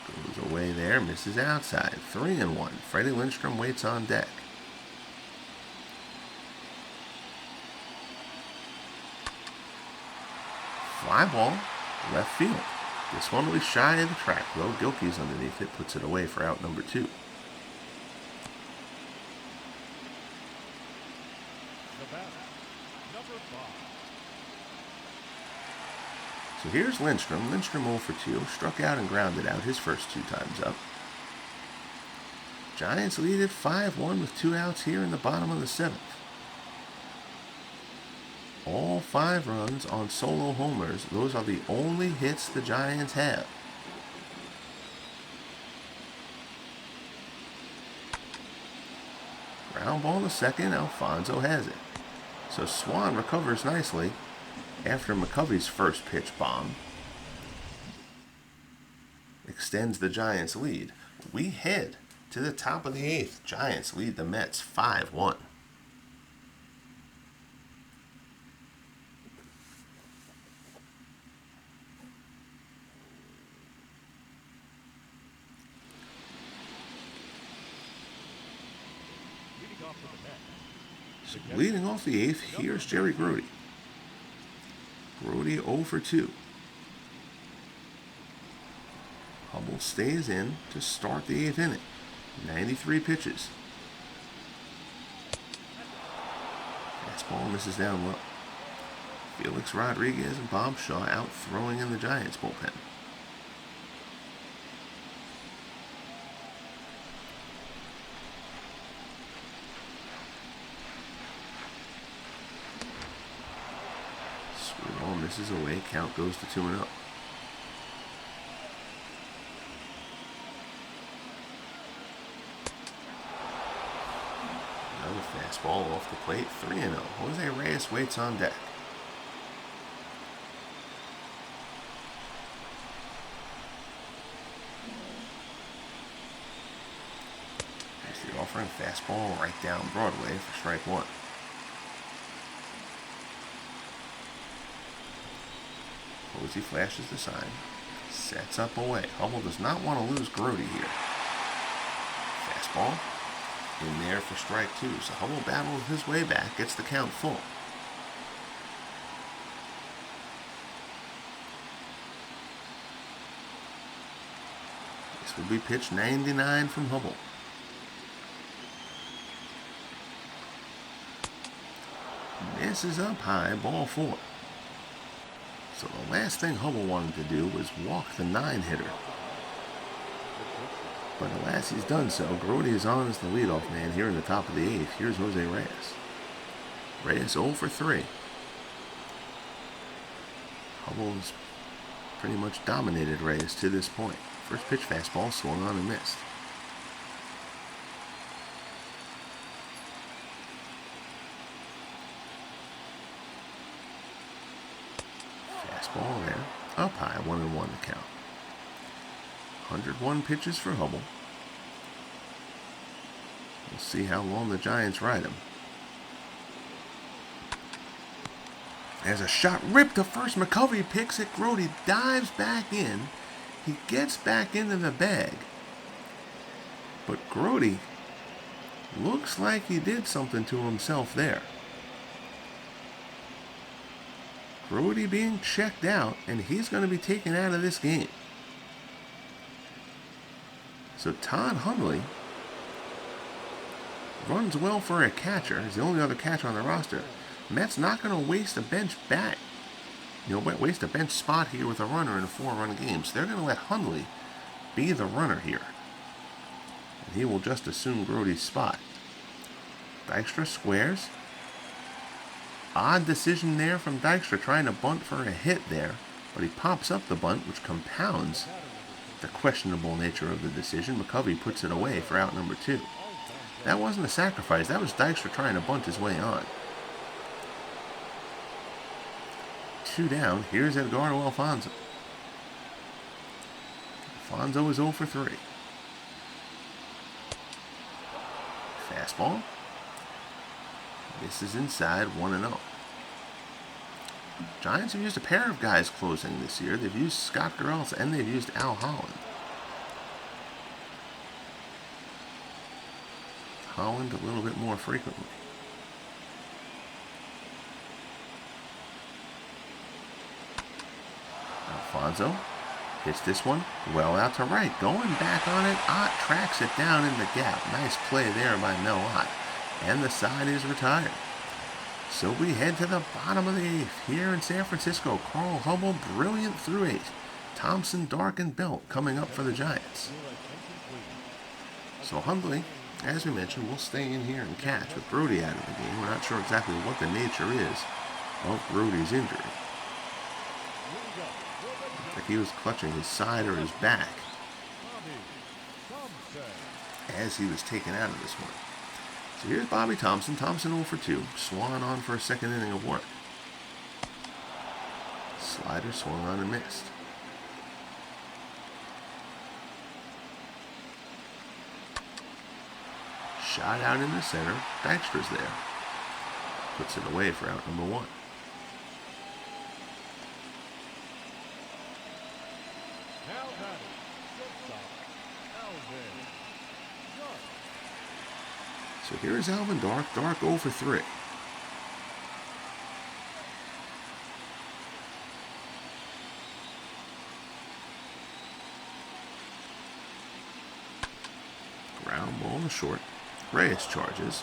Goes away there, misses outside. 3-1. Freddie Lindstrom waits on deck. Fly ball, left field. This one will be shy of the track, though. Gilkey's underneath it, puts it away for out number 2. So here's Lindstrom. Lindstrom 0 for 2. Struck out and grounded out his first 2 times up. Giants lead at 5-1 with 2 outs here in the bottom of the 7th. All 5 runs on solo homers. Those are the only hits the Giants have. Ground ball to second. Alfonso has it. So Swan recovers nicely after McCovey's first pitch bomb. Extends the Giants' lead. We head to the top of the 8th. Giants lead the Mets 5-1. So leading off the eighth, here's Jerry Grody. Grody 0 for 2. Hubbell stays in to start the eighth inning. 93 pitches. Fastball misses down low. Felix Rodriguez and Bob Shaw out throwing in the Giants bullpen. Swing ball misses away. Count goes to 2-0. Another fastball off the plate. 3-0. Jose Reyes waits on deck. Offering fastball right down Broadway for strike one. Posey flashes the sign, sets up away. Hubbell does not want to lose Grody here. Fastball in there for strike two. So Hubbell battles his way back, gets the count full. This will be pitch 99 from Hubbell. Misses up high, ball 4. So the last thing Hubbell wanted to do was walk the 9-hitter. But alas, he's done so. Grody is on as the leadoff man here in the top of the 8th. Here's Jose Reyes. Reyes 0 for 3. Hubbell has pretty much dominated Reyes to this point. First pitch fastball swung on and missed. Ball there, up high, 1-1 to count. 101 pitches for Hubbell. We'll see how long the Giants ride him. There's a shot ripped to first. McCovey picks it. Grody dives back in. He gets back into the bag. But Grody looks like he did something to himself there. Grody being checked out, and he's going to be taken out of this game. So Todd Hundley runs well for a catcher. He's the only other catcher on the roster. Mets not going to waste a bench bat. Waste a bench spot here with a runner in a 4-run game. So they're going to let Hundley be the runner here. And he will just assume Grody's spot. Dykstra squares. Odd decision there from Dykstra, trying to bunt for a hit there, but he pops up the bunt, which compounds the questionable nature of the decision. McCovey puts it away for out number 2. That wasn't a sacrifice. That was Dykstra trying to bunt his way on. 2 down. Here's Edgardo Alfonzo. Alfonzo is 0 for 3. Fastball. This is inside, 1-0. Giants have used a pair of guys closing this year. They've used Scott Garrels and they've used Al Holland. Holland a little bit more frequently. Alfonzo hits this one well out to right. Going back on it, Ott tracks it down in the gap. Nice play there by Mel Ott. And the side is retired. So we head to the bottom of the 8th here in San Francisco. Carl Hubbell, brilliant through 8. Thompson, Dark, and Belt coming up for the Giants. So Hundley, as we mentioned, will stay in here and catch with Grody out of the game. We're not sure exactly what the nature is of Grody's injury. Like he was clutching his side or his back as he was taken out of this one. So here's Bobby Thompson. Thompson 0 for 2. Swan on for a second inning of work. Slider swung on and missed. Shot out in the center. Dykstra's there. Puts it away for out number 1. So here's Alvin Dark. Dark 0 for 3. Ground ball to short. Reyes charges.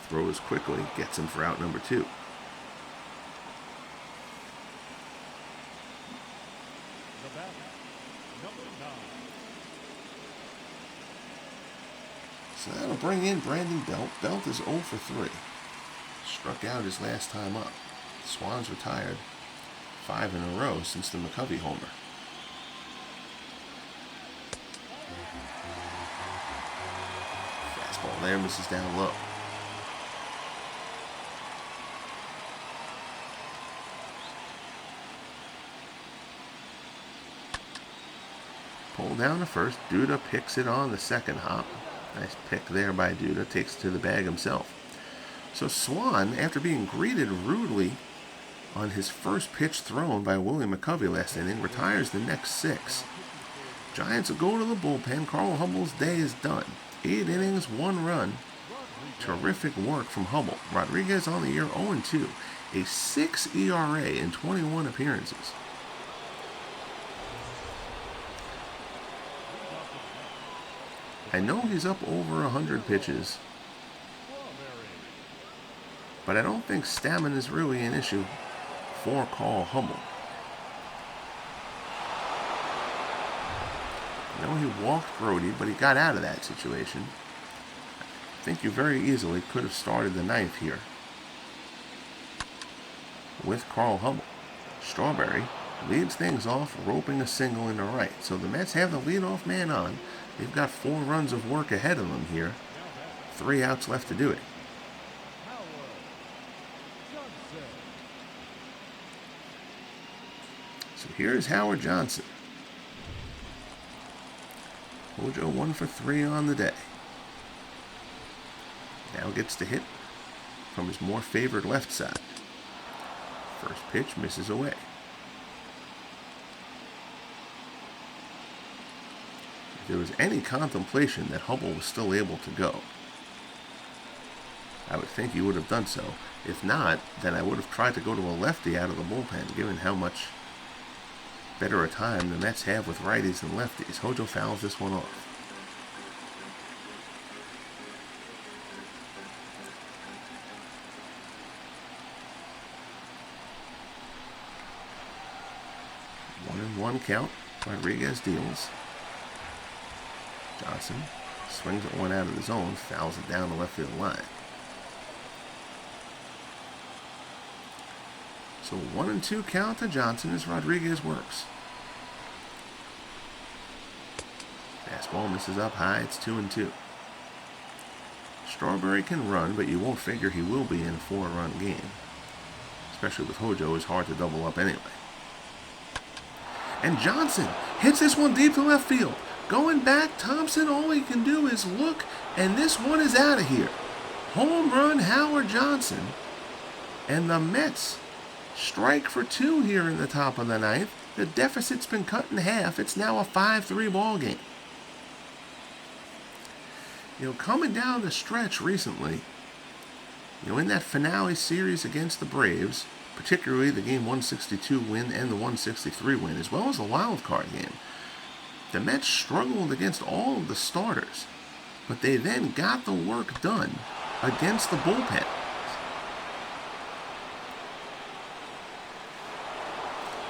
Throws quickly. Gets him for out number 2. So that'll bring in Brandon Belt. Belt is 0 for 3. Struck out his last time up. Swans retired 5 in a row since the McCovey homer. Fastball there, misses down low. Pull down to first. Duda picks it on the second hop. Nice pick there by Duda. Takes it to the bag himself. So Swan, after being greeted rudely on his first pitch thrown by William McCovey last inning, retires the next 6. Giants will go to the bullpen. Carl Hubbell's day is done. 8 innings, 1 run. Terrific work from Hubbell. Rodriguez on the year 0-2. A 6 ERA in 21 appearances. I know he's up over 100 pitches, but I don't think stamina is really an issue for Carl Hubbell. I know he walked Brody, but he got out of that situation. I think you very easily could have started the 9th here with Carl Hubbell. Strawberry leads things off, roping a single into right. So the Mets have the leadoff man on. They've got 4 runs of work ahead of them here. 3 outs left to do it. So here's Howard Johnson. Hojo 1 for 3 on the day. Now gets to hit from his more favored left side. First pitch misses away. If there was any contemplation that Hubbell was still able to go, I would think he would have done so. If not, then I would have tried to go to a lefty out of the bullpen, given how much better a time the Mets have with righties than lefties. Hojo fouls this one off. One count. Rodriguez deals. Johnson swings at one out of the zone, fouls it down the left field line. So 1-2 count to Johnson as Rodriguez works. Fastball misses up high. It's 2-2. Strawberry can run, but you won't figure he will be in a 4-run game. Especially with Hojo, it's hard to double up anyway. And Johnson hits this one deep to left field. Going back, Thompson, all he can do is look, and this one is out of here. Home run, Howard Johnson. And the Mets strike for 2 here in the top of the 9th. The deficit's been cut in half. It's now a 5-3 ball game. Coming down the stretch recently, in that finale series against the Braves, particularly the game 162 win and the 163 win, as well as the wild card game, the Mets struggled against all of the starters, but they then got the work done against the bullpen.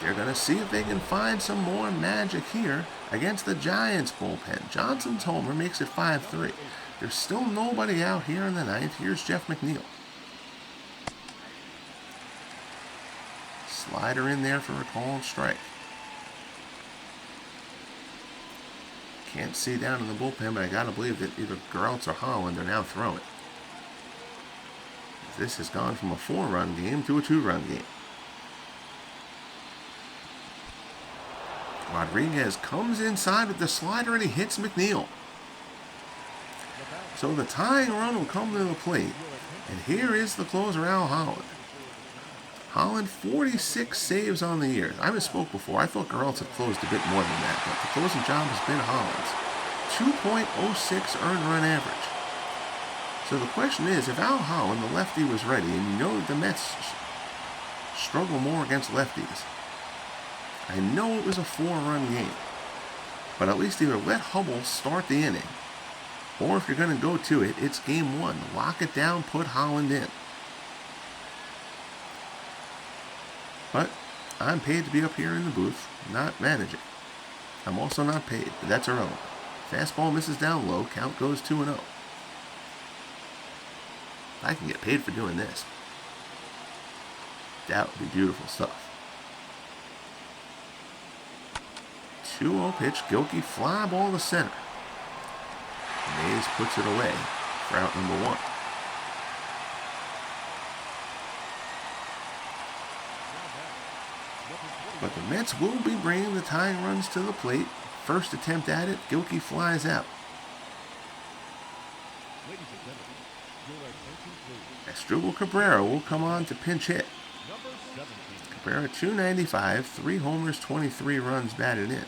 They're going to see if they can find some more magic here against the Giants bullpen. Johnson's homer makes it 5-3. There's still nobody out here in the 9th. Here's Jeff McNeil. Slider in there for a called strike. Can't see down in the bullpen, but I gotta believe that either Geraltz or Holland are now throwing. This has gone from a 4-run game to a 2-run game. Rodriguez comes inside with the slider and he hits McNeil. So the tying run will come to the plate. And here is the closer, Al Holland. Holland, 46 saves on the year. I misspoke before. I thought Geraltz had closed a bit more than that, but the closing job has been Holland's. 2.06 earned run average. So the question is, if Al Holland, the lefty, was ready, and you know that the Mets struggle more against lefties, I know it was a 4-run game, but at least either let Hubbell start the inning, or if you're going to go to it, it's game 1. Lock it down, put Holland in. But I'm paid to be up here in the booth, not managing. I'm also not paid, but that's irrelevant. Fastball misses down low, count goes 2-0. I can get paid for doing this. That would be beautiful stuff. 2-0 pitch, Gilkey, fly ball to center. Mays puts it away for out number 1. But the Mets will be bringing the tying runs to the plate. First attempt at it, Gilkey flies out. Asdrubal Cabrera will come on to pinch hit. Cabrera, .295, 3 homers, 23 runs batted in.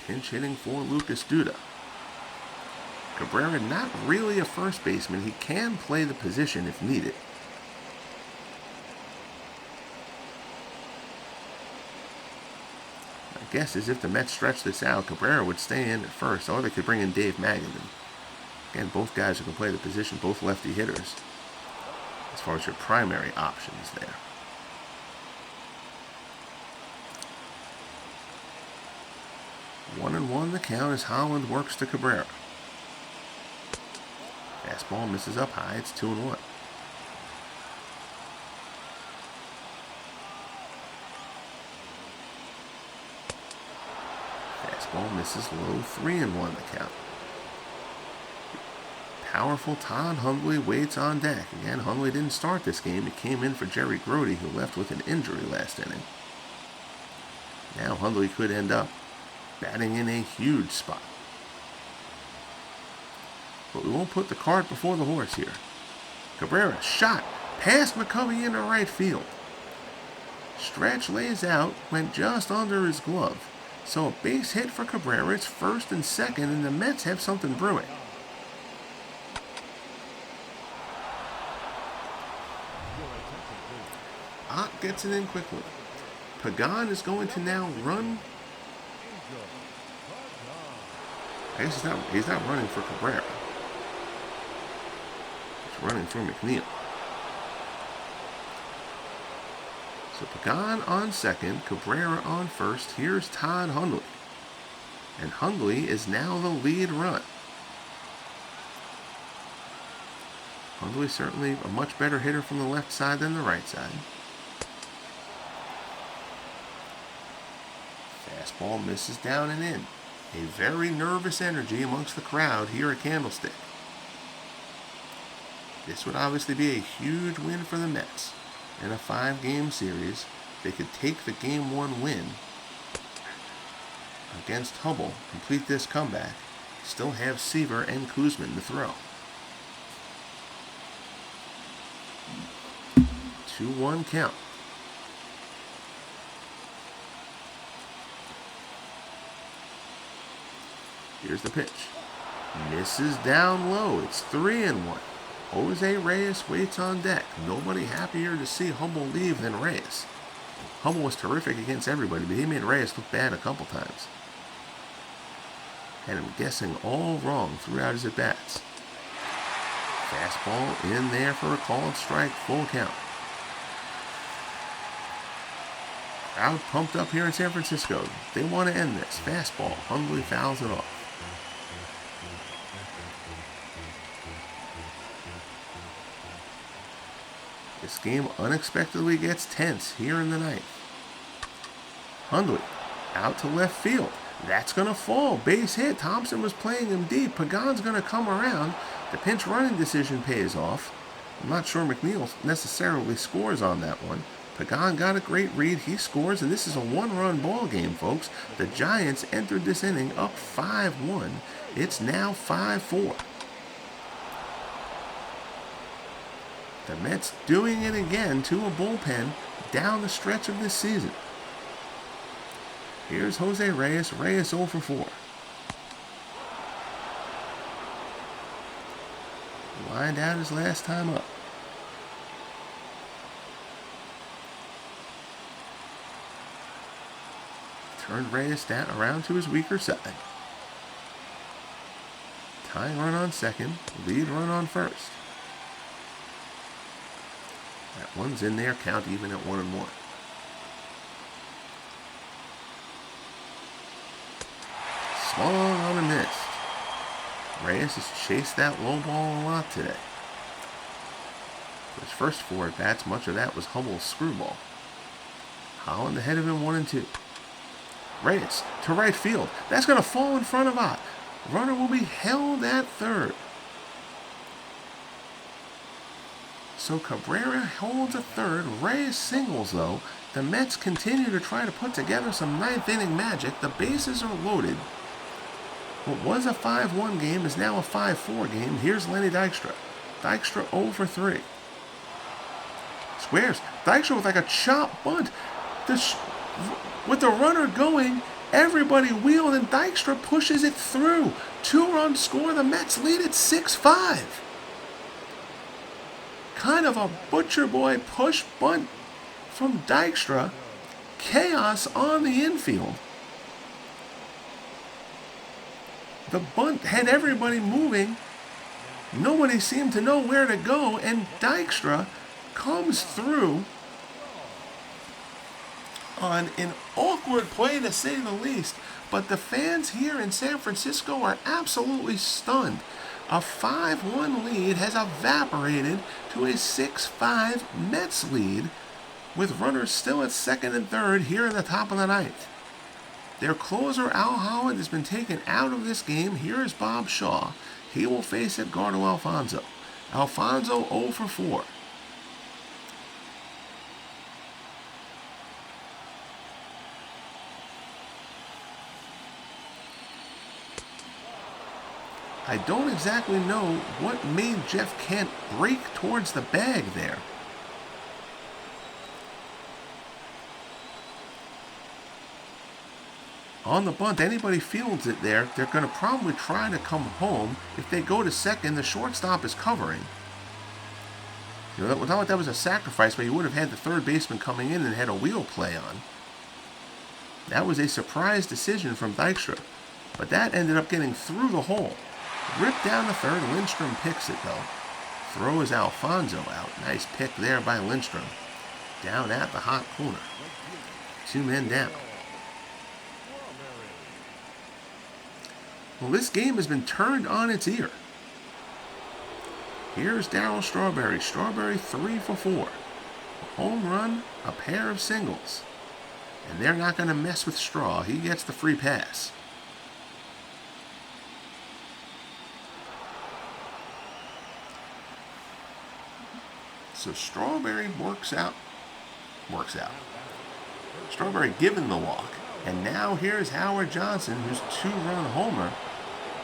Pinch hitting for Lucas Duda. Cabrera, not really a first baseman. He can play the position if needed. My guess is if the Mets stretch this out, Cabrera would stay in at first, or they could bring in Dave Magadan. Again, both guys who can play the position, both lefty hitters, as far as your primary options there. One and one the count as Holland works to Cabrera. Fastball misses up high. It's 2-1. Fastball misses low. 3-1 the count. Powerful Todd Hundley waits on deck. Again, Hundley didn't start this game. He came in for Jerry Grody, who left with an injury last inning. Now Hundley could end up batting in a huge spot. But we won't put the cart before the horse here. Cabrera shot past McCovey into right field. Stretch lays out, went just under his glove. So a base hit for Cabrera. It's first and second, and the Mets have something brewing. Ott gets it in quickly. Pagan is going to now run. I guess he's not running for Cabrera. He's running for McNeil. So Pagan on second, Cabrera on first. Here's Todd Hundley. And Hundley is now the lead run. Hundley certainly a much better hitter from the left side than the right side. Fastball misses down and in. A very nervous energy amongst the crowd here at Candlestick. This would obviously be a huge win for the Mets. In a 5-game series, they could take the Game 1 win against Hubbell, complete this comeback, still have Seaver and Kuzman to throw. 2-1 count. Here's the pitch. Misses down low. It's 3-1. Jose Reyes waits on deck. Nobody happier to see Hubbell leave than Reyes. Hubbell was terrific against everybody, but he made Reyes look bad a couple times. Had him guessing all wrong throughout his at-bats. Fastball in there for a called strike, full count. Crowd pumped up here in San Francisco. They want to end this. Fastball. Hundley fouls it off. This game unexpectedly gets tense here in the ninth. Hundley out to left field. That's going to fall. Base hit. Thompson was playing him deep. Pagan's going to come around. The pinch running decision pays off. I'm not sure McNeil necessarily scores on that one. Pagan got a great read. He scores, and this is a one-run ball game, folks. The Giants entered this inning up 5-1. It's now 5-4. The Mets doing it again to a bullpen down the stretch of this season. Here's Jose Reyes. Reyes 0 for 4. Lined out his last time up. Turned Reyes down around to his weaker side. Tying run on second, lead run on first. That one's in there, count even at 1-1. Swung on and missed. Reyes has chased that low ball a lot today. For his first 4 at-bats, much of that was Hubbell's screwball. Holland ahead of him 1-2. Reyes to right field. That's going to fall in front of Ott. Runner will be held at third. So Cabrera holds at third. Reyes singles, though. The Mets continue to try to put together some ninth-inning magic. The bases are loaded. What was a 5-1 game is now a 5-4 game. Here's Lenny Dykstra. Dykstra 0 for 3. Squares. Dykstra with like a chop bunt. With the runner going, everybody wheeled, and Dykstra pushes it through. 2-run score. The Mets lead at 6-5. Kind of a butcher boy push bunt from Dykstra. Chaos on the infield. The bunt had everybody moving. Nobody seemed to know where to go, and Dykstra comes through on an awkward play, to say the least. But the fans here in San Francisco are absolutely stunned. A 5-1 lead has evaporated to a 6-5 Mets lead, with runners still at second and third here in the top of the ninth. Their closer, Al Holland, has been taken out of this game. Here is Bob Shaw. He will face Edgardo Alfonzo. Alfonzo 0 for 4. I don't exactly know what made Jeff Kent break towards the bag there. On the bunt, anybody fields it there, they're going to probably try to come home. If they go to second, the shortstop is covering. You know, not like that was a sacrifice, but you would have had the third baseman coming in and had a wheel play on. That was a surprise decision from Dykstra, but that ended up getting through the hole. Ripped down the third. Lindstrom picks it, though. Throws Alfonzo out. Nice pick there by Lindstrom. Down at the hot corner. 2 men down. Well, this game has been turned on its ear. Here's Darryl Strawberry. Strawberry 3 for 4. A home run, a pair of singles. And they're not going to mess with Straw. He gets the free pass. So Strawberry works out. Strawberry given the walk. And now here's Howard Johnson, whose 2-run homer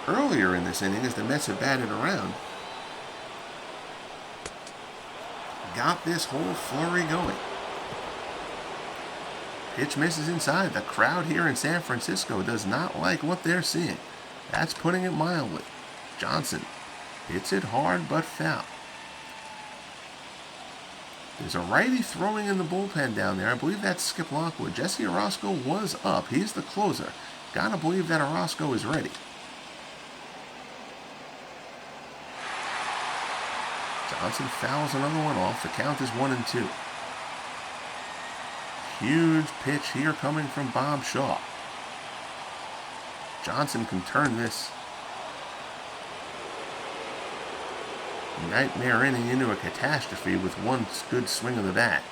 earlier in this inning as the Mets have batted around, got this whole flurry going. Pitch misses inside. The crowd here in San Francisco does not like what they're seeing. That's putting it mildly. Johnson hits it hard but foul. There's a righty throwing in the bullpen down there. I believe that's Skip Lockwood. Jesse Orozco was up. He's the closer. Gotta believe that Orozco is ready. Johnson fouls another one off. The count is 1-2. Huge pitch here coming from Bob Shaw. Johnson can turn this nightmare inning into a catastrophe with one good swing of the bat.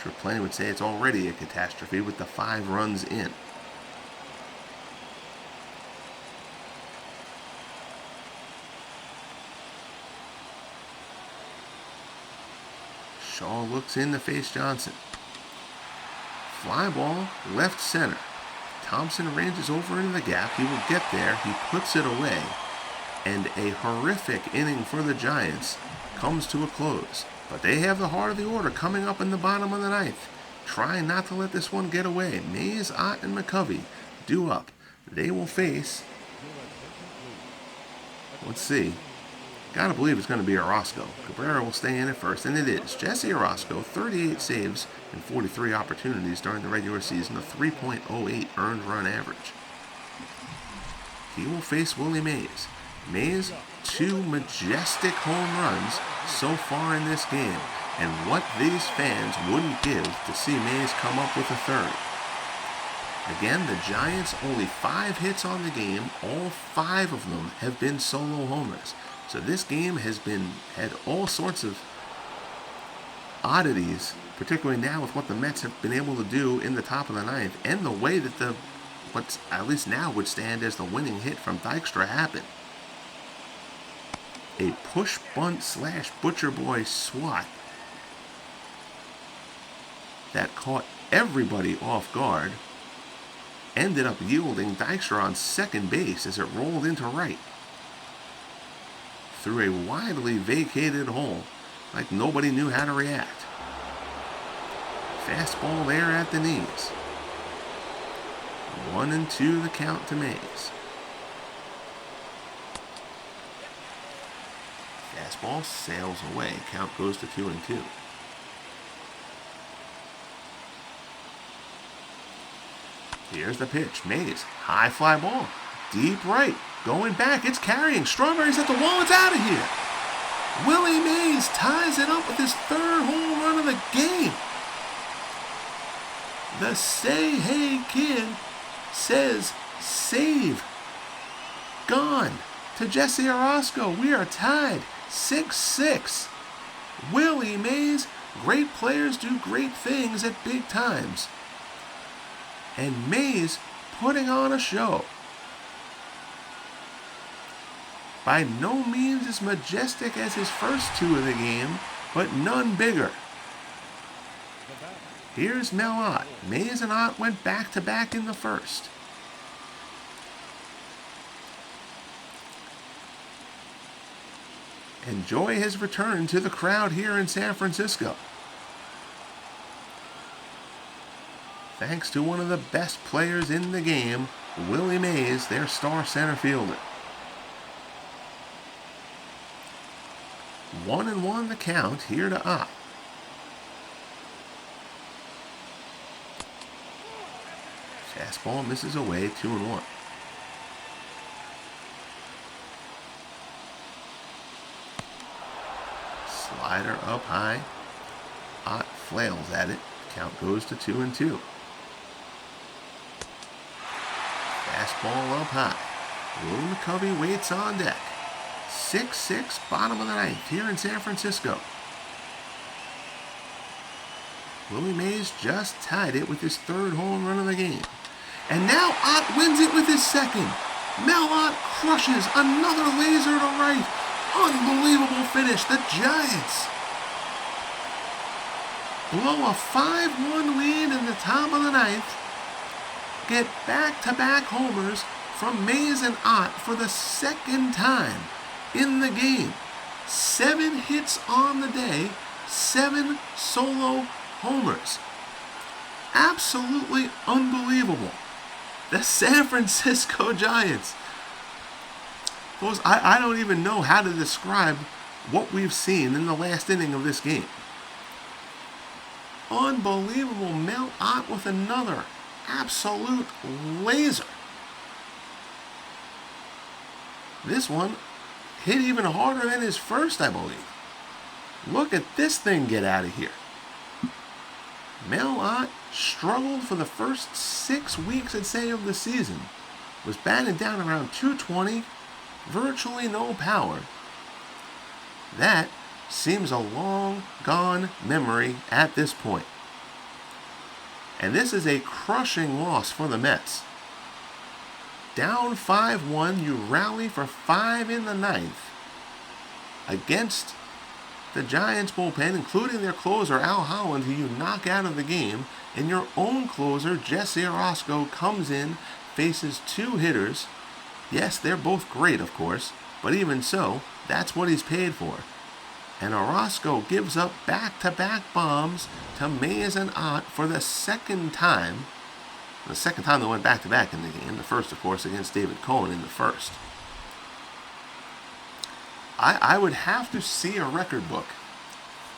Sure, plenty would say it's already a catastrophe with the 5 runs in. Shaw looks in to face Johnson. Fly ball, left center. Thompson ranges over into the gap. He will get there. He puts it away. And a horrific inning for the Giants comes to a close. But they have the heart of the order coming up in the bottom of the ninth. Trying not to let this one get away. Mays, Ott, and McCovey due up. They will face Let's see. Gotta believe it's going to be Orozco. Cabrera will stay in at first, and it is. Jesse Orozco, 38 saves and 43 opportunities during the regular season, a 3.08 earned run average. He will face Willie Mays. Mays, 2 majestic home runs so far in this game, and what these fans wouldn't give to see Mays come up with a third. Again, the Giants only 5 hits on the game. All 5 of them have been solo homers. So this game has had all sorts of oddities, particularly now with what the Mets have been able to do in the top of the ninth, and the way that what's at least now would stand as the winning hit from Dykstra happened. A push bunt / butcher boy swat that caught everybody off guard, ended up yielding Dykstra on second base as it rolled into right through a widely vacated hole like nobody knew how to react. Fastball there at the knees. 1-2 the count to Mays. Fastball sails away. Count goes to 2-2. Here's the pitch. Mays. High fly ball. Deep right. Going back. It's carrying. Strawberry's at the wall. It's out of here. Willie Mays ties it up with his 3rd home run of the game. The Say Hey Kid says save. Gone to Jesse Orozco. We are tied 6-6. Willie Mays. Great players do great things at big times. And Mays putting on a show. By no means as majestic as his first 2 of the game, but none bigger. Here's Mel Ott. Mays and Ott went back-to-back in the first. And joy has returned to the crowd here in San Francisco. Thanks to one of the best players in the game, Willie Mays, their star center fielder. 1-1 the count here to Ott. Fastball misses away, 2-1. Slider up high. Ott flails at it. Count goes to 2-2. Fastball up high. Will McCovey waits on deck. 6-6, bottom of the ninth here in San Francisco. Willie Mays just tied it with his 3rd home run of the game. And now Ott wins it with his 2nd. Mel Ott crushes another laser to right. Unbelievable finish. The Giants blow a 5-1 lead in the top of the ninth. Get back-to-back homers from Mays and Ott for the 2nd time in the game. 7 hits on the day, 7 solo homers. Absolutely unbelievable. The San Francisco Giants. Folks, I don't even know how to describe what we've seen in the last inning of this game. Unbelievable. Mel Ott with another absolute laser. This one hit even harder than his first, I believe. Look at this thing get out of here. Mel Ott struggled for the first 6 weeks, I'd say, of the season. Was batting down around 220, virtually no power. That seems a long gone memory at this point. And this is a crushing loss for the Mets. Down 5-1, you rally for 5 in the ninth against the Giants bullpen, including their closer, Al Holland, who you knock out of the game, and your own closer, Jesse Orozco, comes in, faces 2 hitters. Yes, they're both great, of course, but even so, that's what he's paid for. And Orozco gives up back-to-back bombs to Mays and Ott for the 2nd time. The 2nd time they went back-to-back in the game. The first, of course, against David Cohen in the first. I would have to see a record book,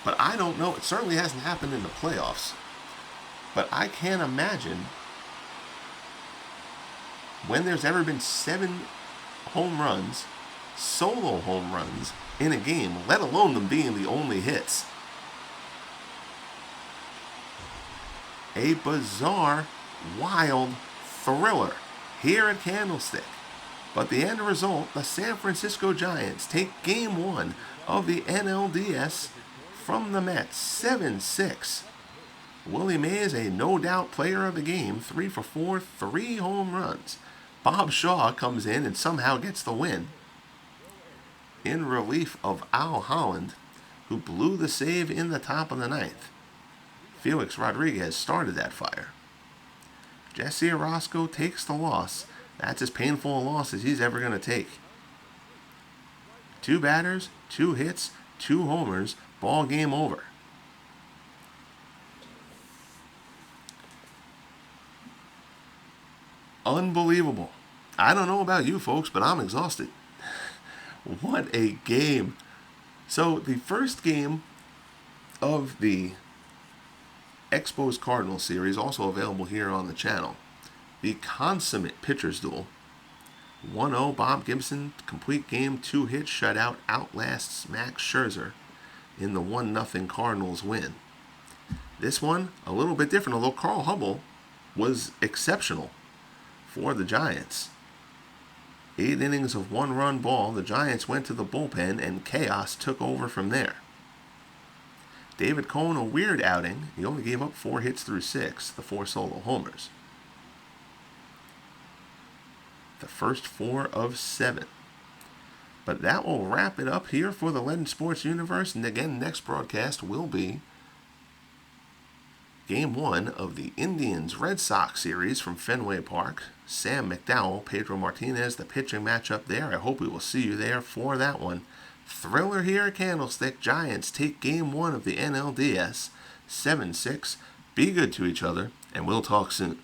but I don't know. It certainly hasn't happened in the playoffs. But I can't imagine when there's ever been 7 home runs, solo home runs, in a game, let alone them being the only hits. A bizarre, wild thriller here at Candlestick. But the end result, the San Francisco Giants take Game 1 of the NLDS from the Mets, 7-6. Willie Mays, a no-doubt player of the game, 3 for 4, 3 home runs. Bob Shaw comes in and somehow gets the win, in relief of Al Holland, who blew the save in the top of the 9th. Felix Rodriguez started that fire. Jesse Orozco takes the loss. That's as painful a loss as he's ever going to take. 2 batters, 2 hits, 2 homers, ball game over. Unbelievable. I don't know about you folks, but I'm exhausted. What a game. So the first game of the Expos Cardinals series, also available here on the channel, the consummate pitcher's duel. 1-0 Bob Gibson, complete game, 2 hits, shutout, outlasts Max Scherzer in the 1-0 Cardinals win. This one, a little bit different, although Carl Hubbell was exceptional for the Giants. 8 innings of 1-run ball, the Giants went to the bullpen and chaos took over from there. David Cohn, a weird outing. He only gave up 4 hits through 6, the 4 solo homers. The first 4 of 7. But that will wrap it up here for the Legend Sports Universe. And again, next broadcast will be Game 1 of the Indians-Red Sox series from Fenway Park. Sam McDowell, Pedro Martinez, the pitching matchup there. I hope we will see you there for that one. Thriller here at Candlestick. Giants take Game 1 of the NLDS, 7-6. Be good to each other, and we'll talk soon.